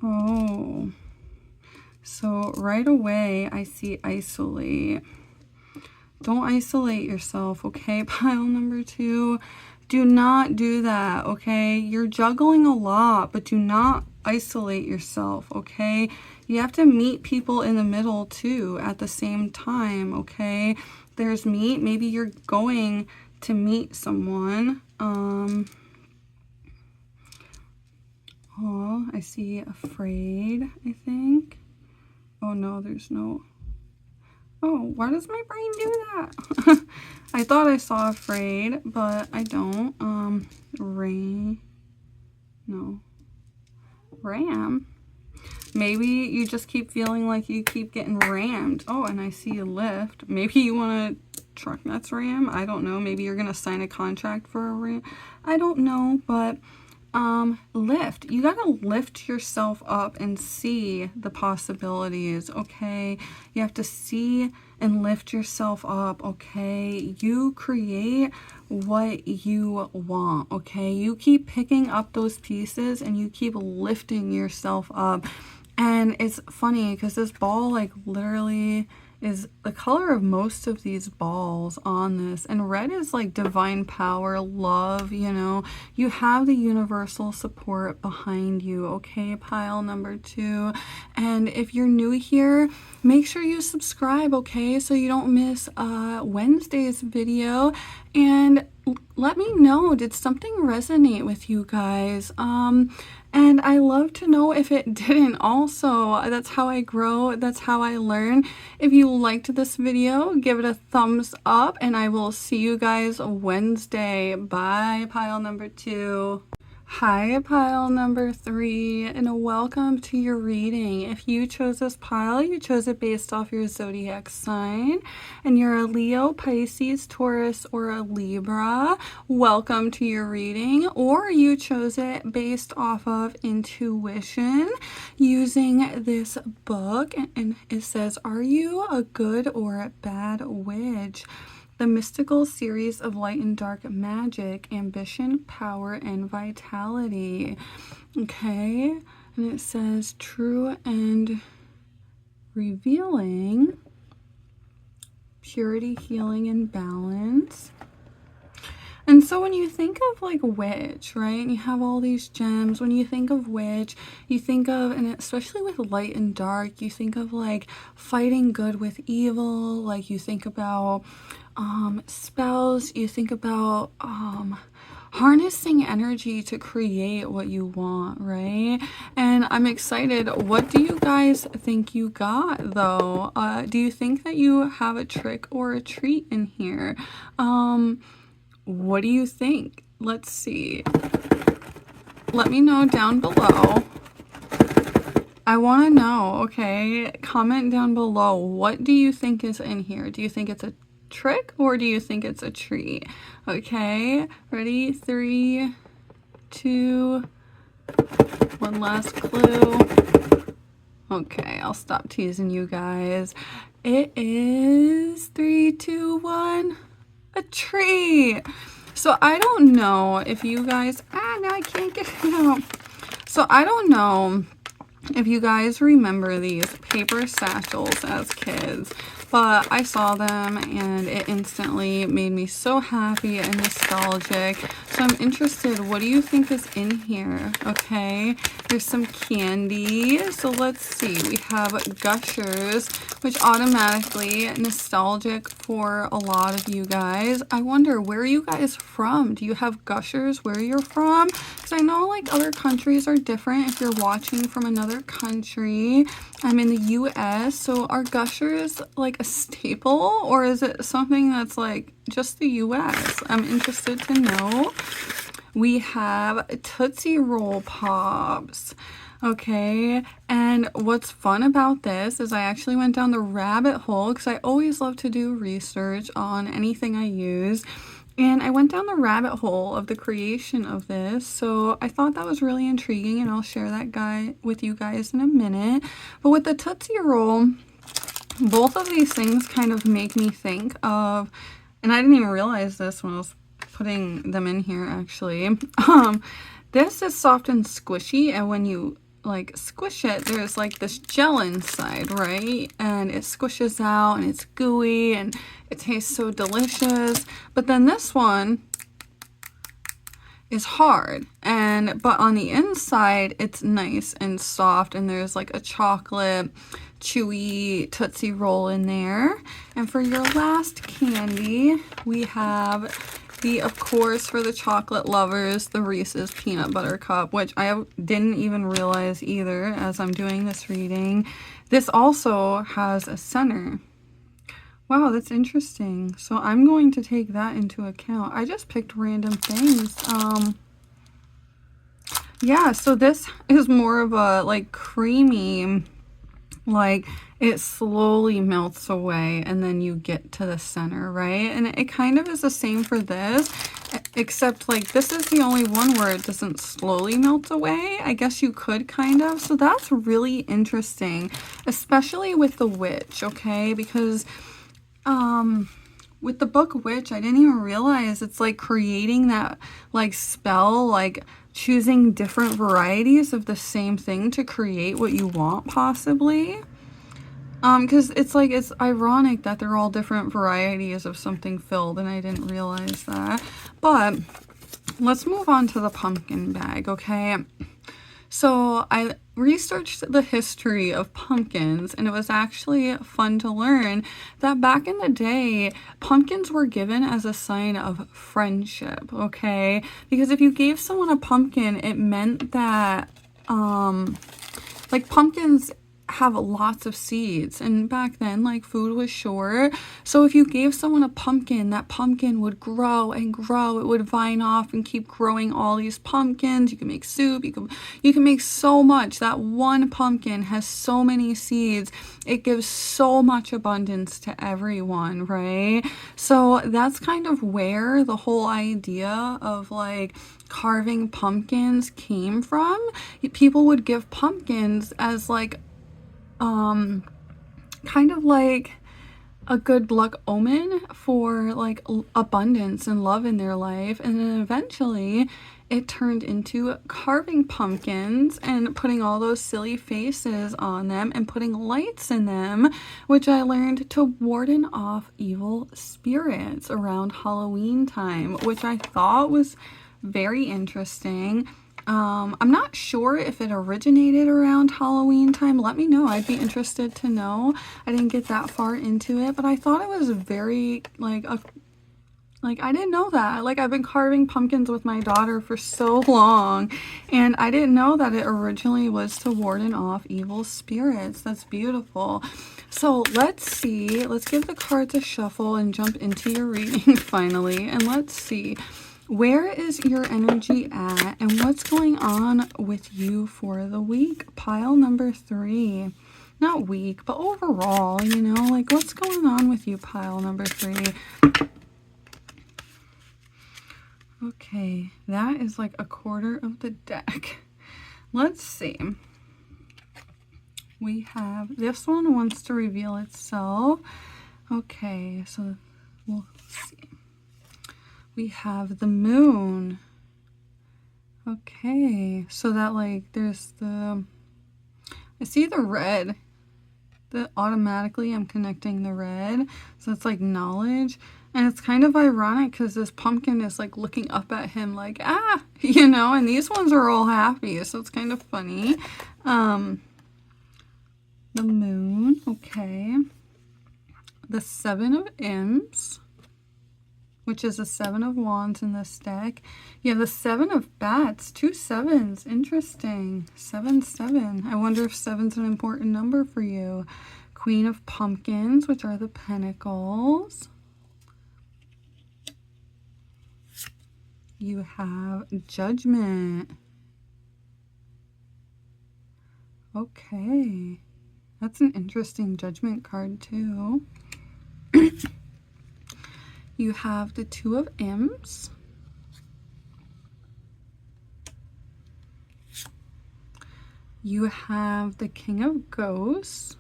Oh. So right away, I see isolate. Don't isolate yourself, okay? Pile number 2. Do not do that, okay? You're juggling a lot, but do not isolate yourself, okay? You have to meet people in the middle too at the same time, okay? There's meet. Maybe you're going to meet someone. Oh, I see afraid, I think. Oh no, there's no... Oh, why does my brain do that? I thought I saw afraid, but I don't. Ram. Maybe you just keep feeling like you keep getting rammed. Oh, and I see a lift. Maybe you want a truck nuts ram. I don't know. Maybe you're going to sign a contract for a ram. I don't know, but... lift. You gotta lift yourself up and see the possibilities, okay? You have to see and lift yourself up, okay? You create what you want, okay? You keep picking up those pieces and you keep lifting yourself up. And it's funny because this ball, like, literally is the color of most of these balls on this, and red is like divine power, love, you know. You have the universal support behind you, okay? Pile number 2. And if you're new here, make sure you subscribe, okay, so you don't miss Wednesday's video. And let me know, did something resonate with you guys? And I love to know if it didn't also. That's how I grow. That's how I learn. If you liked this video, give it a thumbs up, and I will see you guys Wednesday. Bye, pile number 2. Hi, pile number 3, and welcome to your reading. If you chose this pile, you chose it based off your zodiac sign, and you're a Leo, Pisces, Taurus, or a Libra. Welcome to your reading. Or you chose it based off of intuition using this book, and it says, "Are you a good or a bad witch? The mystical series of light and dark magic, ambition, power, and vitality." Okay, and it says true and revealing, purity, healing, and balance. And so when you think of like witch, right, and you have all these gems, when you think of witch, you think of, and especially with light and dark, you think of like fighting good with evil, like you think about spells, you think about harnessing energy to create what you want, right? And I'm excited. What do you guys think you got though? Do you think that you have a trick or a treat in here? What do you think? Let's see. Let me know down below. I want to know, okay? Comment down below. What do you think is in here? Do you think it's a trick or do you think it's a treat? Okay, ready? 3, 2, one last clue. Okay, I'll stop teasing you guys. It is 3, 2, 1. A treat. So I don't know if you guys, now I can't get it out. So I don't know if you guys remember these paper satchels as kids. but I saw them and it instantly made me so happy and nostalgic. So I'm interested, what do you think is in here? Okay, there's some candy. So let's see, we have Gushers, which automatically nostalgic for a lot of you guys. I wonder, where are you guys from? Do you have Gushers where you're from? Because I know like other countries are different if you're watching from another country. I'm in the US, so are Gushers like a staple, or is it something that's like just the US? I'm interested to know. We have Tootsie Roll Pops. Okay, and what's fun about this is I actually went down the rabbit hole because I always love to do research on anything I use. And I went down the rabbit hole of the creation of this, so I thought that was really intriguing, and I'll share that guy with you guys in a minute. But with the Tootsie Roll, both of these things kind of make me think of, and I didn't even realize this when I was putting them in here actually. This is soft and squishy, and when you like squish it, there's like this gel inside, right? And it squishes out and it's gooey and it tastes so delicious. But then this one is hard, but on the inside it's nice and soft, and there's like a chocolate chewy Tootsie Roll in there. And for your last candy, we have of course, for the chocolate lovers, the Reese's Peanut Butter Cup, which I didn't even realize either as I'm doing this reading. This also has a center. Wow, that's interesting. So I'm going to take that into account. I just picked random things. Yeah, so this is more of a like creamy, like it slowly melts away and then you get to the center, right? And it kind of is the same for this, except like this is the only one where it doesn't slowly melt away. I guess you could kind of. So that's really interesting, especially with the witch, okay? Because with the book Witch, I didn't even realize it's like creating that like spell, like choosing different varieties of the same thing to create what you want possibly. Because it's like, it's ironic that they're all different varieties of something filled, and I didn't realize that. But let's move on to the pumpkin bag, okay? So I researched the history of pumpkins, and it was actually fun to learn that back in the day, pumpkins were given as a sign of friendship, okay? Because if you gave someone a pumpkin, it meant that, like pumpkins have lots of seeds, and back then like food was short, so if you gave someone a pumpkin, that pumpkin would grow and grow. It would vine off and keep growing all these pumpkins. You can make soup, you can make so much. That one pumpkin has so many seeds, it gives so much abundance to everyone, right? So that's kind of where the whole idea of like carving pumpkins came from. People would give pumpkins as like kind of like a good luck omen for like abundance and love in their life. And then eventually it turned into carving pumpkins and putting all those silly faces on them and putting lights in them, which I learned to warden off evil spirits around Halloween time, which I thought was very interesting. I'm not sure if it originated around Halloween time. Let me know. I'd be interested to know. I didn't get that far into it, but I thought it was very like I didn't know that. Like, I've been carving pumpkins with my daughter for so long, and I didn't know that it originally was to warden off evil spirits. That's beautiful. So let's see. Let's give the cards a shuffle and jump into your reading finally. And let's see. Where is your energy at, and what's going on with you for the week? Pile number 3. Not week, but overall, you know, like what's going on with you, pile number 3? Okay, that is like a quarter of the deck. Let's see. We have, this one wants to reveal itself. Okay, so we'll see. We have the moon. Okay, so that like there's the, I see the red that automatically I'm connecting the red. So it's like knowledge. And it's kind of ironic because this pumpkin is like looking up at him like, ah, you know, and these ones are all happy. So it's kind of funny. The moon, okay. The Seven of Imps, which is the Seven of Wands in this deck. You have the Seven of Bats, 2 sevens. Interesting. 7, 7. I wonder if 7's an important number for you. Queen of Pumpkins, which are the Pentacles. You have Judgment. Okay. That's an interesting Judgment card too. You have the Two of Imps. You have the King of Ghosts.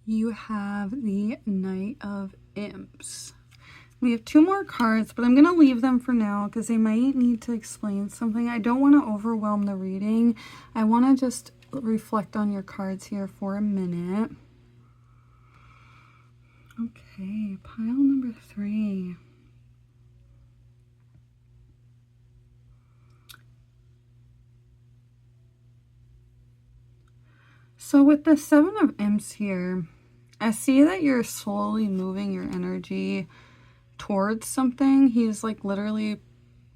You have the Knight of Imps. We have 2 more cards, but I'm going to leave them for now because they might need to explain something. I don't want to overwhelm the reading. I want to just reflect on your cards here for a minute. Okay, pile number 3. So with the Seven of Imps here, I see that you're slowly moving your energy towards something. He's like literally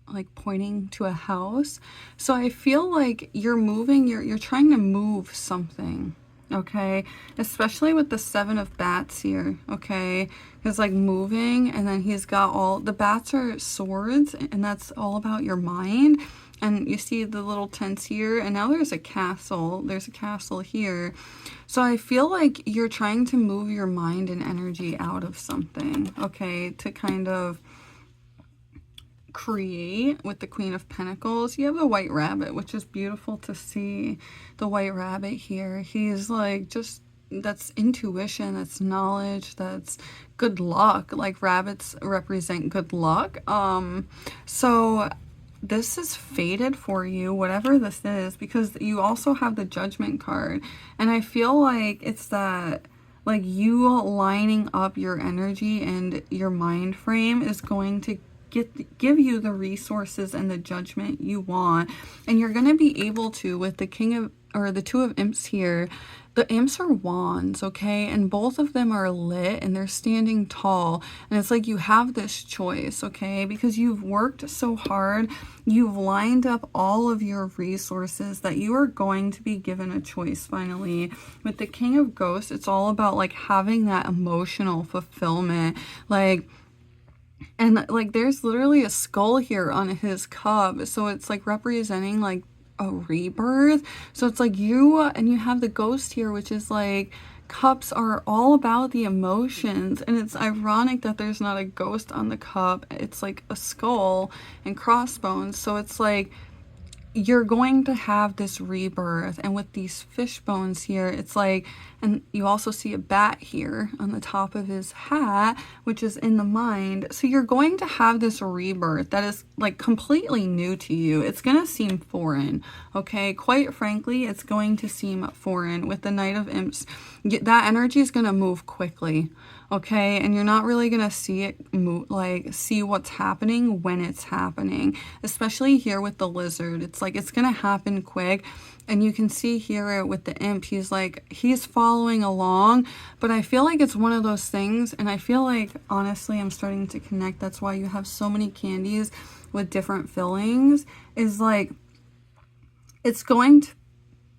like pointing to a house. So I feel like you're moving, you're trying to move something, okay? Especially with the Seven of Bats here, okay? It's like moving, and then he's got all the bats are swords, and that's all about your mind. And you see the little tents here, and now there's a castle. There's a castle here. So I feel like you're trying to move your mind and energy out of something, okay, to kind of create. With the Queen of Pentacles, you have the White Rabbit, which is beautiful to see. The White Rabbit here, he's like just, that's intuition, that's knowledge, that's good luck. Like rabbits represent good luck. So this is fated for you, whatever this is, because you also have the Judgment card. And I feel like it's that, like, you lining up your energy and your mind frame is going to give you the resources and the judgment you want. And you're going to be able to, with the King of, or the Two of Imps here, the imps are wands, okay? And both of them are lit and they're standing tall. And it's like you have this choice, okay? Because you've worked so hard, you've lined up all of your resources that you are going to be given a choice finally. With the King of Ghosts, it's all about like having that emotional fulfillment. Like, and like there's literally a skull here on his cub. So it's like representing like a rebirth. So it's like you, and you have the ghost here, which is like cups are all about the emotions. And it's ironic that there's not a ghost on the cup. It's like a skull and crossbones. So it's like you're going to have this rebirth. And with these fish bones here, it's like, and you also see a bat here on the top of his hat, which is in the mind. So you're going to have this rebirth that is like completely new to you. It's going to seem foreign, okay? Quite frankly, it's going to seem foreign. With the Knight of Imps, that energy is going to move quickly, okay? And you're not really gonna see it move, like see what's happening when it's happening. Especially here with the lizard, it's like it's gonna happen quick. And you can see here with the imp, he's like, he's following along. But I feel like it's one of those things, and I feel like honestly I'm starting to connect. That's why you have so many candies with different fillings, is like it's going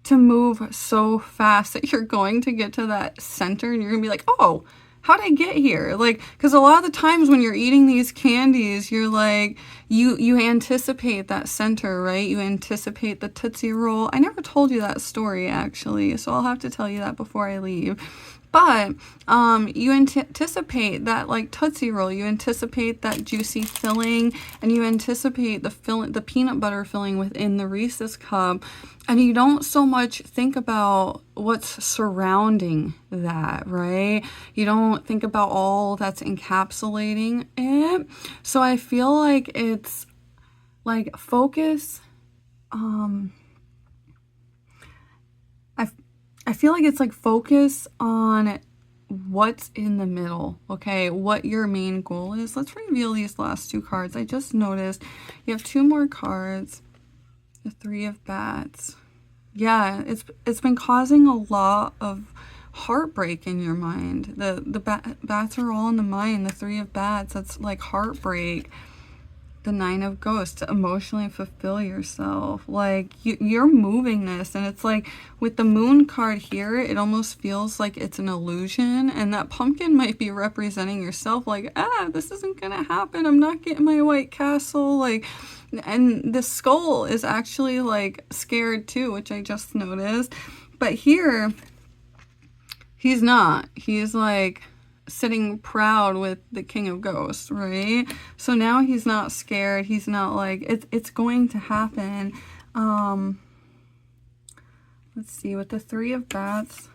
to move so fast that you're going to get to that center and you're gonna be like, oh, how did I get here? Like, because a lot of the times when you're eating these candies, you're like, you anticipate that center, right? You anticipate the Tootsie Roll. I never told you that story, actually, so I'll have to tell you that before I leave. But you anticipate that like Tootsie Roll, you anticipate that juicy filling, and you anticipate the peanut butter filling within the Reese's cup, and you don't so much think about what's surrounding that, right? You don't think about all that's encapsulating it. So I feel like it's Like, focus, I feel like it's like focus on what's in the middle, okay? What your main goal is. Let's reveal these last two cards. I just noticed you have two more cards. The Three of Bats. Yeah, it's been causing a lot of heartbreak in your mind. The bats are all in the mind. The Three of Bats, that's like heartbreak. The Nine of Ghosts, to emotionally fulfill yourself. Like, you're moving this, and it's like with the Moon card here, it almost feels like it's an illusion, and that pumpkin might be representing yourself, like, this isn't gonna happen, I'm not getting my White Castle, like, and the skull is actually like scared too, which I just noticed. But here, he's not. He's like sitting proud with the King of Ghosts, right? So now he's not scared. He's not like, it's going to happen. Let's see, with the Three of Bats,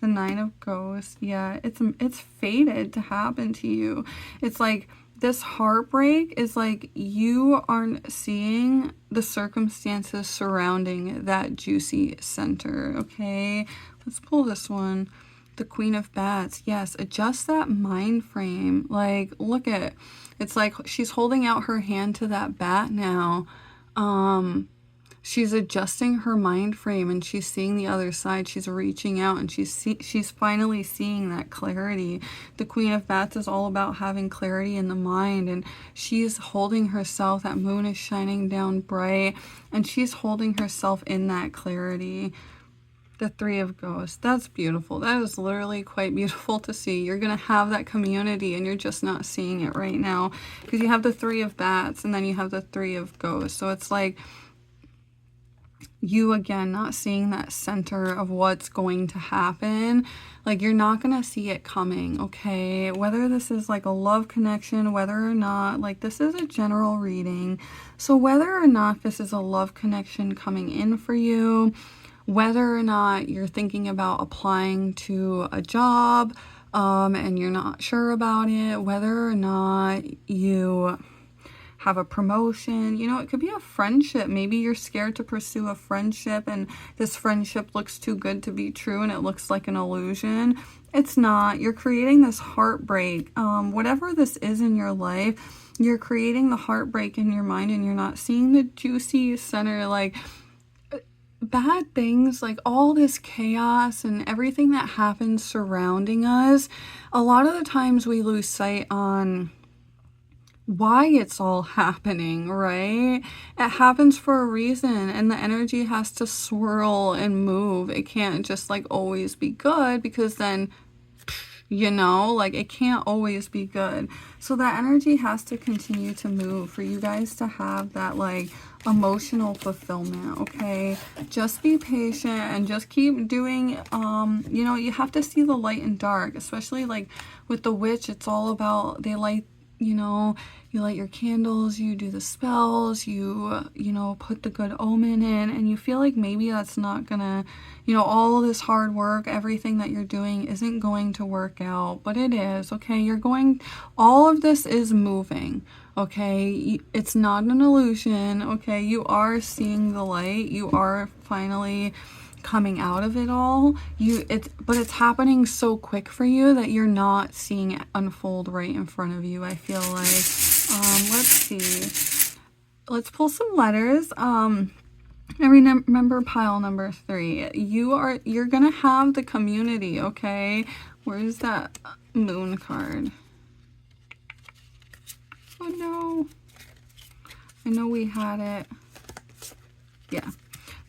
the Nine of Ghosts, yeah, it's fated to happen to you. It's like this heartbreak is like you aren't seeing the circumstances surrounding that juicy center, okay? Let's pull this one. The Queen of Bats. Yes, adjust that mind frame. Like, look at it. It's like she's holding out her hand to that bat now. She's adjusting her mind frame, and she's seeing the other side. She's reaching out, and she's finally seeing that clarity. The Queen of Bats is all about having clarity in the mind, and she's holding herself. That moon is shining down bright, and she's holding herself in that clarity. The Three of Ghosts. That's beautiful. That is literally quite beautiful to see. You're going to have that community, and you're just not seeing it right now because you have the Three of Bats, and then you have the Three of Ghosts. So it's like you, again, not seeing that center of what's going to happen. Like, you're not going to see it coming, okay? Whether this is like a love connection, whether or not, like, this is a general reading. So whether or not this is a love connection coming in for you, whether or not you're thinking about applying to a job and you're not sure about it, whether or not you have a promotion, you know, it could be a friendship. Maybe you're scared to pursue a friendship, and this friendship looks too good to be true, and it looks like an illusion. It's not. You're creating this heartbreak. Whatever this is in your life, you're creating the heartbreak in your mind, and you're not seeing the juicy center. Like, bad things, like all this chaos and everything that happens surrounding us, a lot of the times we lose sight on why it's all happening, right? It happens for a reason, and the energy has to swirl and move. It can't just like always be good, because then, you know, like, it can't always be good. So that energy has to continue to move for you guys to have that like emotional fulfillment, okay? Just be patient and just keep doing, you know, you have to see the light and dark, especially like with the witch. It's all about, they light, you know, you light your candles, you do the spells, you know, put the good omen in, and you feel like maybe that's not gonna, you know, all this hard work, everything that you're doing isn't going to work out, but it is, okay? You're going, all of this is moving, okay? It's not an illusion, okay? You are seeing the light. You are finally coming out of it all. But it's happening so quick for you that you're not seeing it unfold right in front of you, I feel like. Let's see. Let's pull some letters. And remember pile number 3. You're gonna have the community, okay? Where's that moon card? Oh no. I know we had it. Yeah.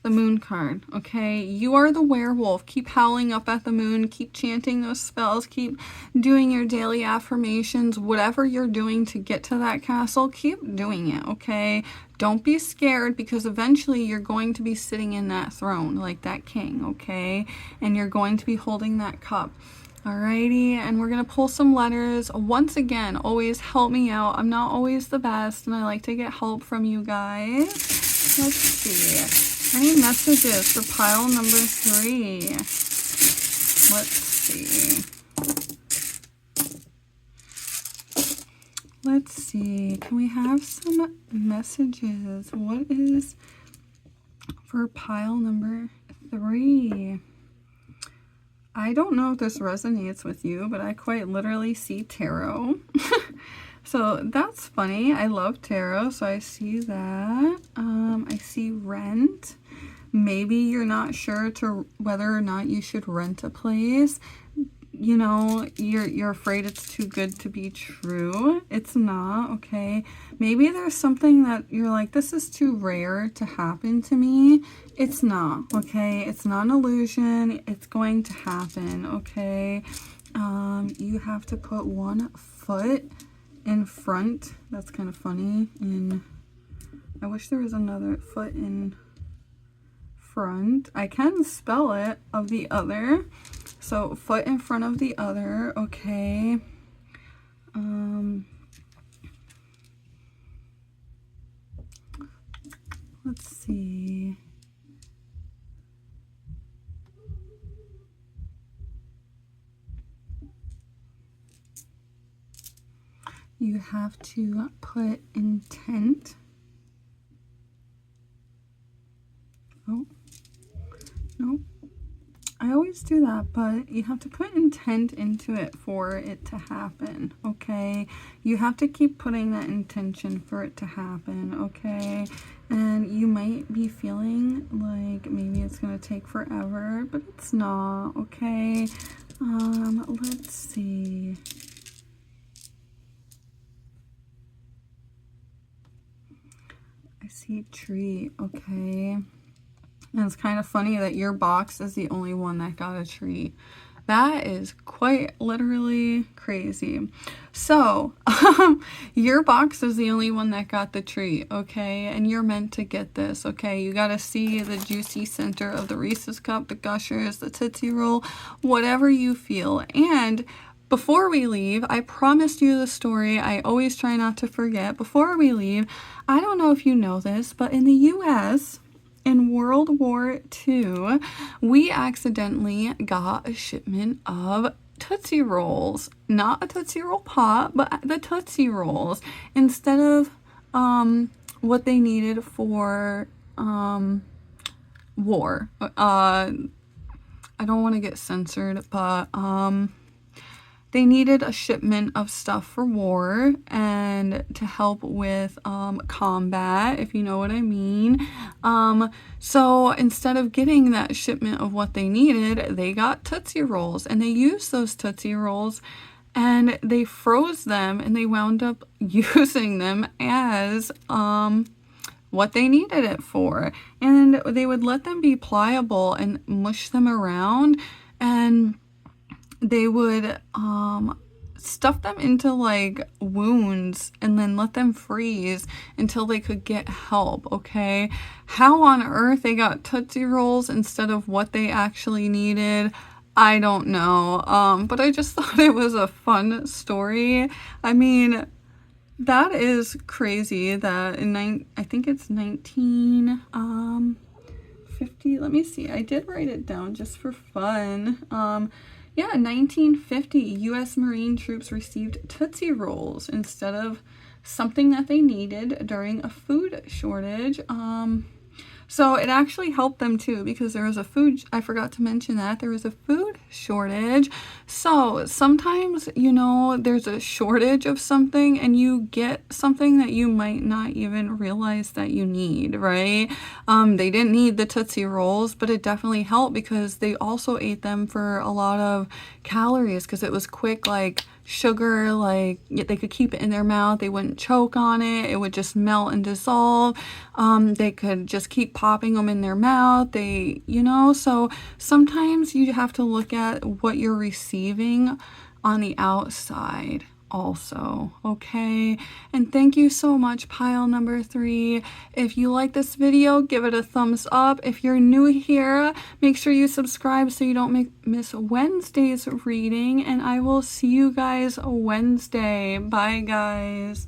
The moon card, okay? You are the werewolf. Keep howling up at the moon. Keep chanting those spells. Keep doing your daily affirmations. Whatever you're doing to get to that castle, keep doing it, okay? Don't be scared, because eventually you're going to be sitting in that throne like that king, okay? And you're going to be holding that cup. Alrighty, and we're going to pull some letters. Once again, always help me out. I'm not always the best, and I like to get help from you guys. Let's see. Any messages for pile number 3? Let's see. Let's see. Can we have some messages? What is for pile number 3? I don't know if this resonates with you, but I quite literally see tarot. So that's funny. I love tarot, so I see that. I see rent. Maybe you're not sure whether or not you should rent a place. You know, you're afraid it's too good to be true. It's not, okay? Maybe there's something that you're like, this is too rare to happen to me. It's not, okay? It's not an illusion. It's going to happen, okay? You have to put one foot in front. That's kind of funny. I wish there was another foot in front. I can spell it, of the other. So foot in front of the other, okay. Let's see. You have to put intent. Oh, no. I always do that, but you have to put intent into it for it to happen, okay? You have to keep putting that intention for it to happen, okay? And you might be feeling like maybe it's going to take forever, but it's not, okay? Let's see. I see tree, okay? And it's kind of funny that your box is the only one that got a tree. That is quite literally crazy. So, your box is the only one that got the tree, okay? And you're meant to get this, okay? You got to see the juicy center of the Reese's Cup, the Gushers, the Tootsie Roll, whatever you feel. And before we leave, I promised you the story. I always try not to forget. Before we leave, I don't know if you know this, but in the U.S., in World War II, we accidentally got a shipment of Tootsie Rolls. Not a Tootsie Roll Pop, but the Tootsie Rolls. Instead of what they needed for war. I don't want to get censored, but they needed a shipment of stuff for war and to help with combat, if you know what I mean. So instead of getting that shipment of what they needed, they got Tootsie Rolls, and they used those Tootsie Rolls and they froze them, and they wound up using them as what they needed it for. And they would let them be pliable and mush them around, and they would stuff them into like wounds and then let them freeze until they could get help, okay? How on earth they got Tootsie Rolls instead of what they actually needed, I don't know. But I just thought it was a fun story. I mean, that is crazy that I think it's 1950. Let me see. I did write it down just for fun. Yeah, 1950, U.S. Marine troops received Tootsie Rolls instead of something that they needed during a food shortage. So it actually helped them too, because there was a food, I forgot to mention that, there was a food shortage. So sometimes, you know, there's a shortage of something and you get something that you might not even realize that you need, right? They didn't need the Tootsie Rolls, but it definitely helped because they also ate them for a lot of calories because it was quick, like sugar, like they could keep it in their mouth, they wouldn't choke on it, it would just melt and dissolve. They could just keep popping them in their mouth, you know, so sometimes you have to look at what you're receiving on the outside also, okay? And thank you so much, pile number 3. If you like this video, give it a thumbs up. If you're new here, make sure you subscribe so you don't miss Wednesday's reading, and I will see you guys Wednesday. Bye, guys.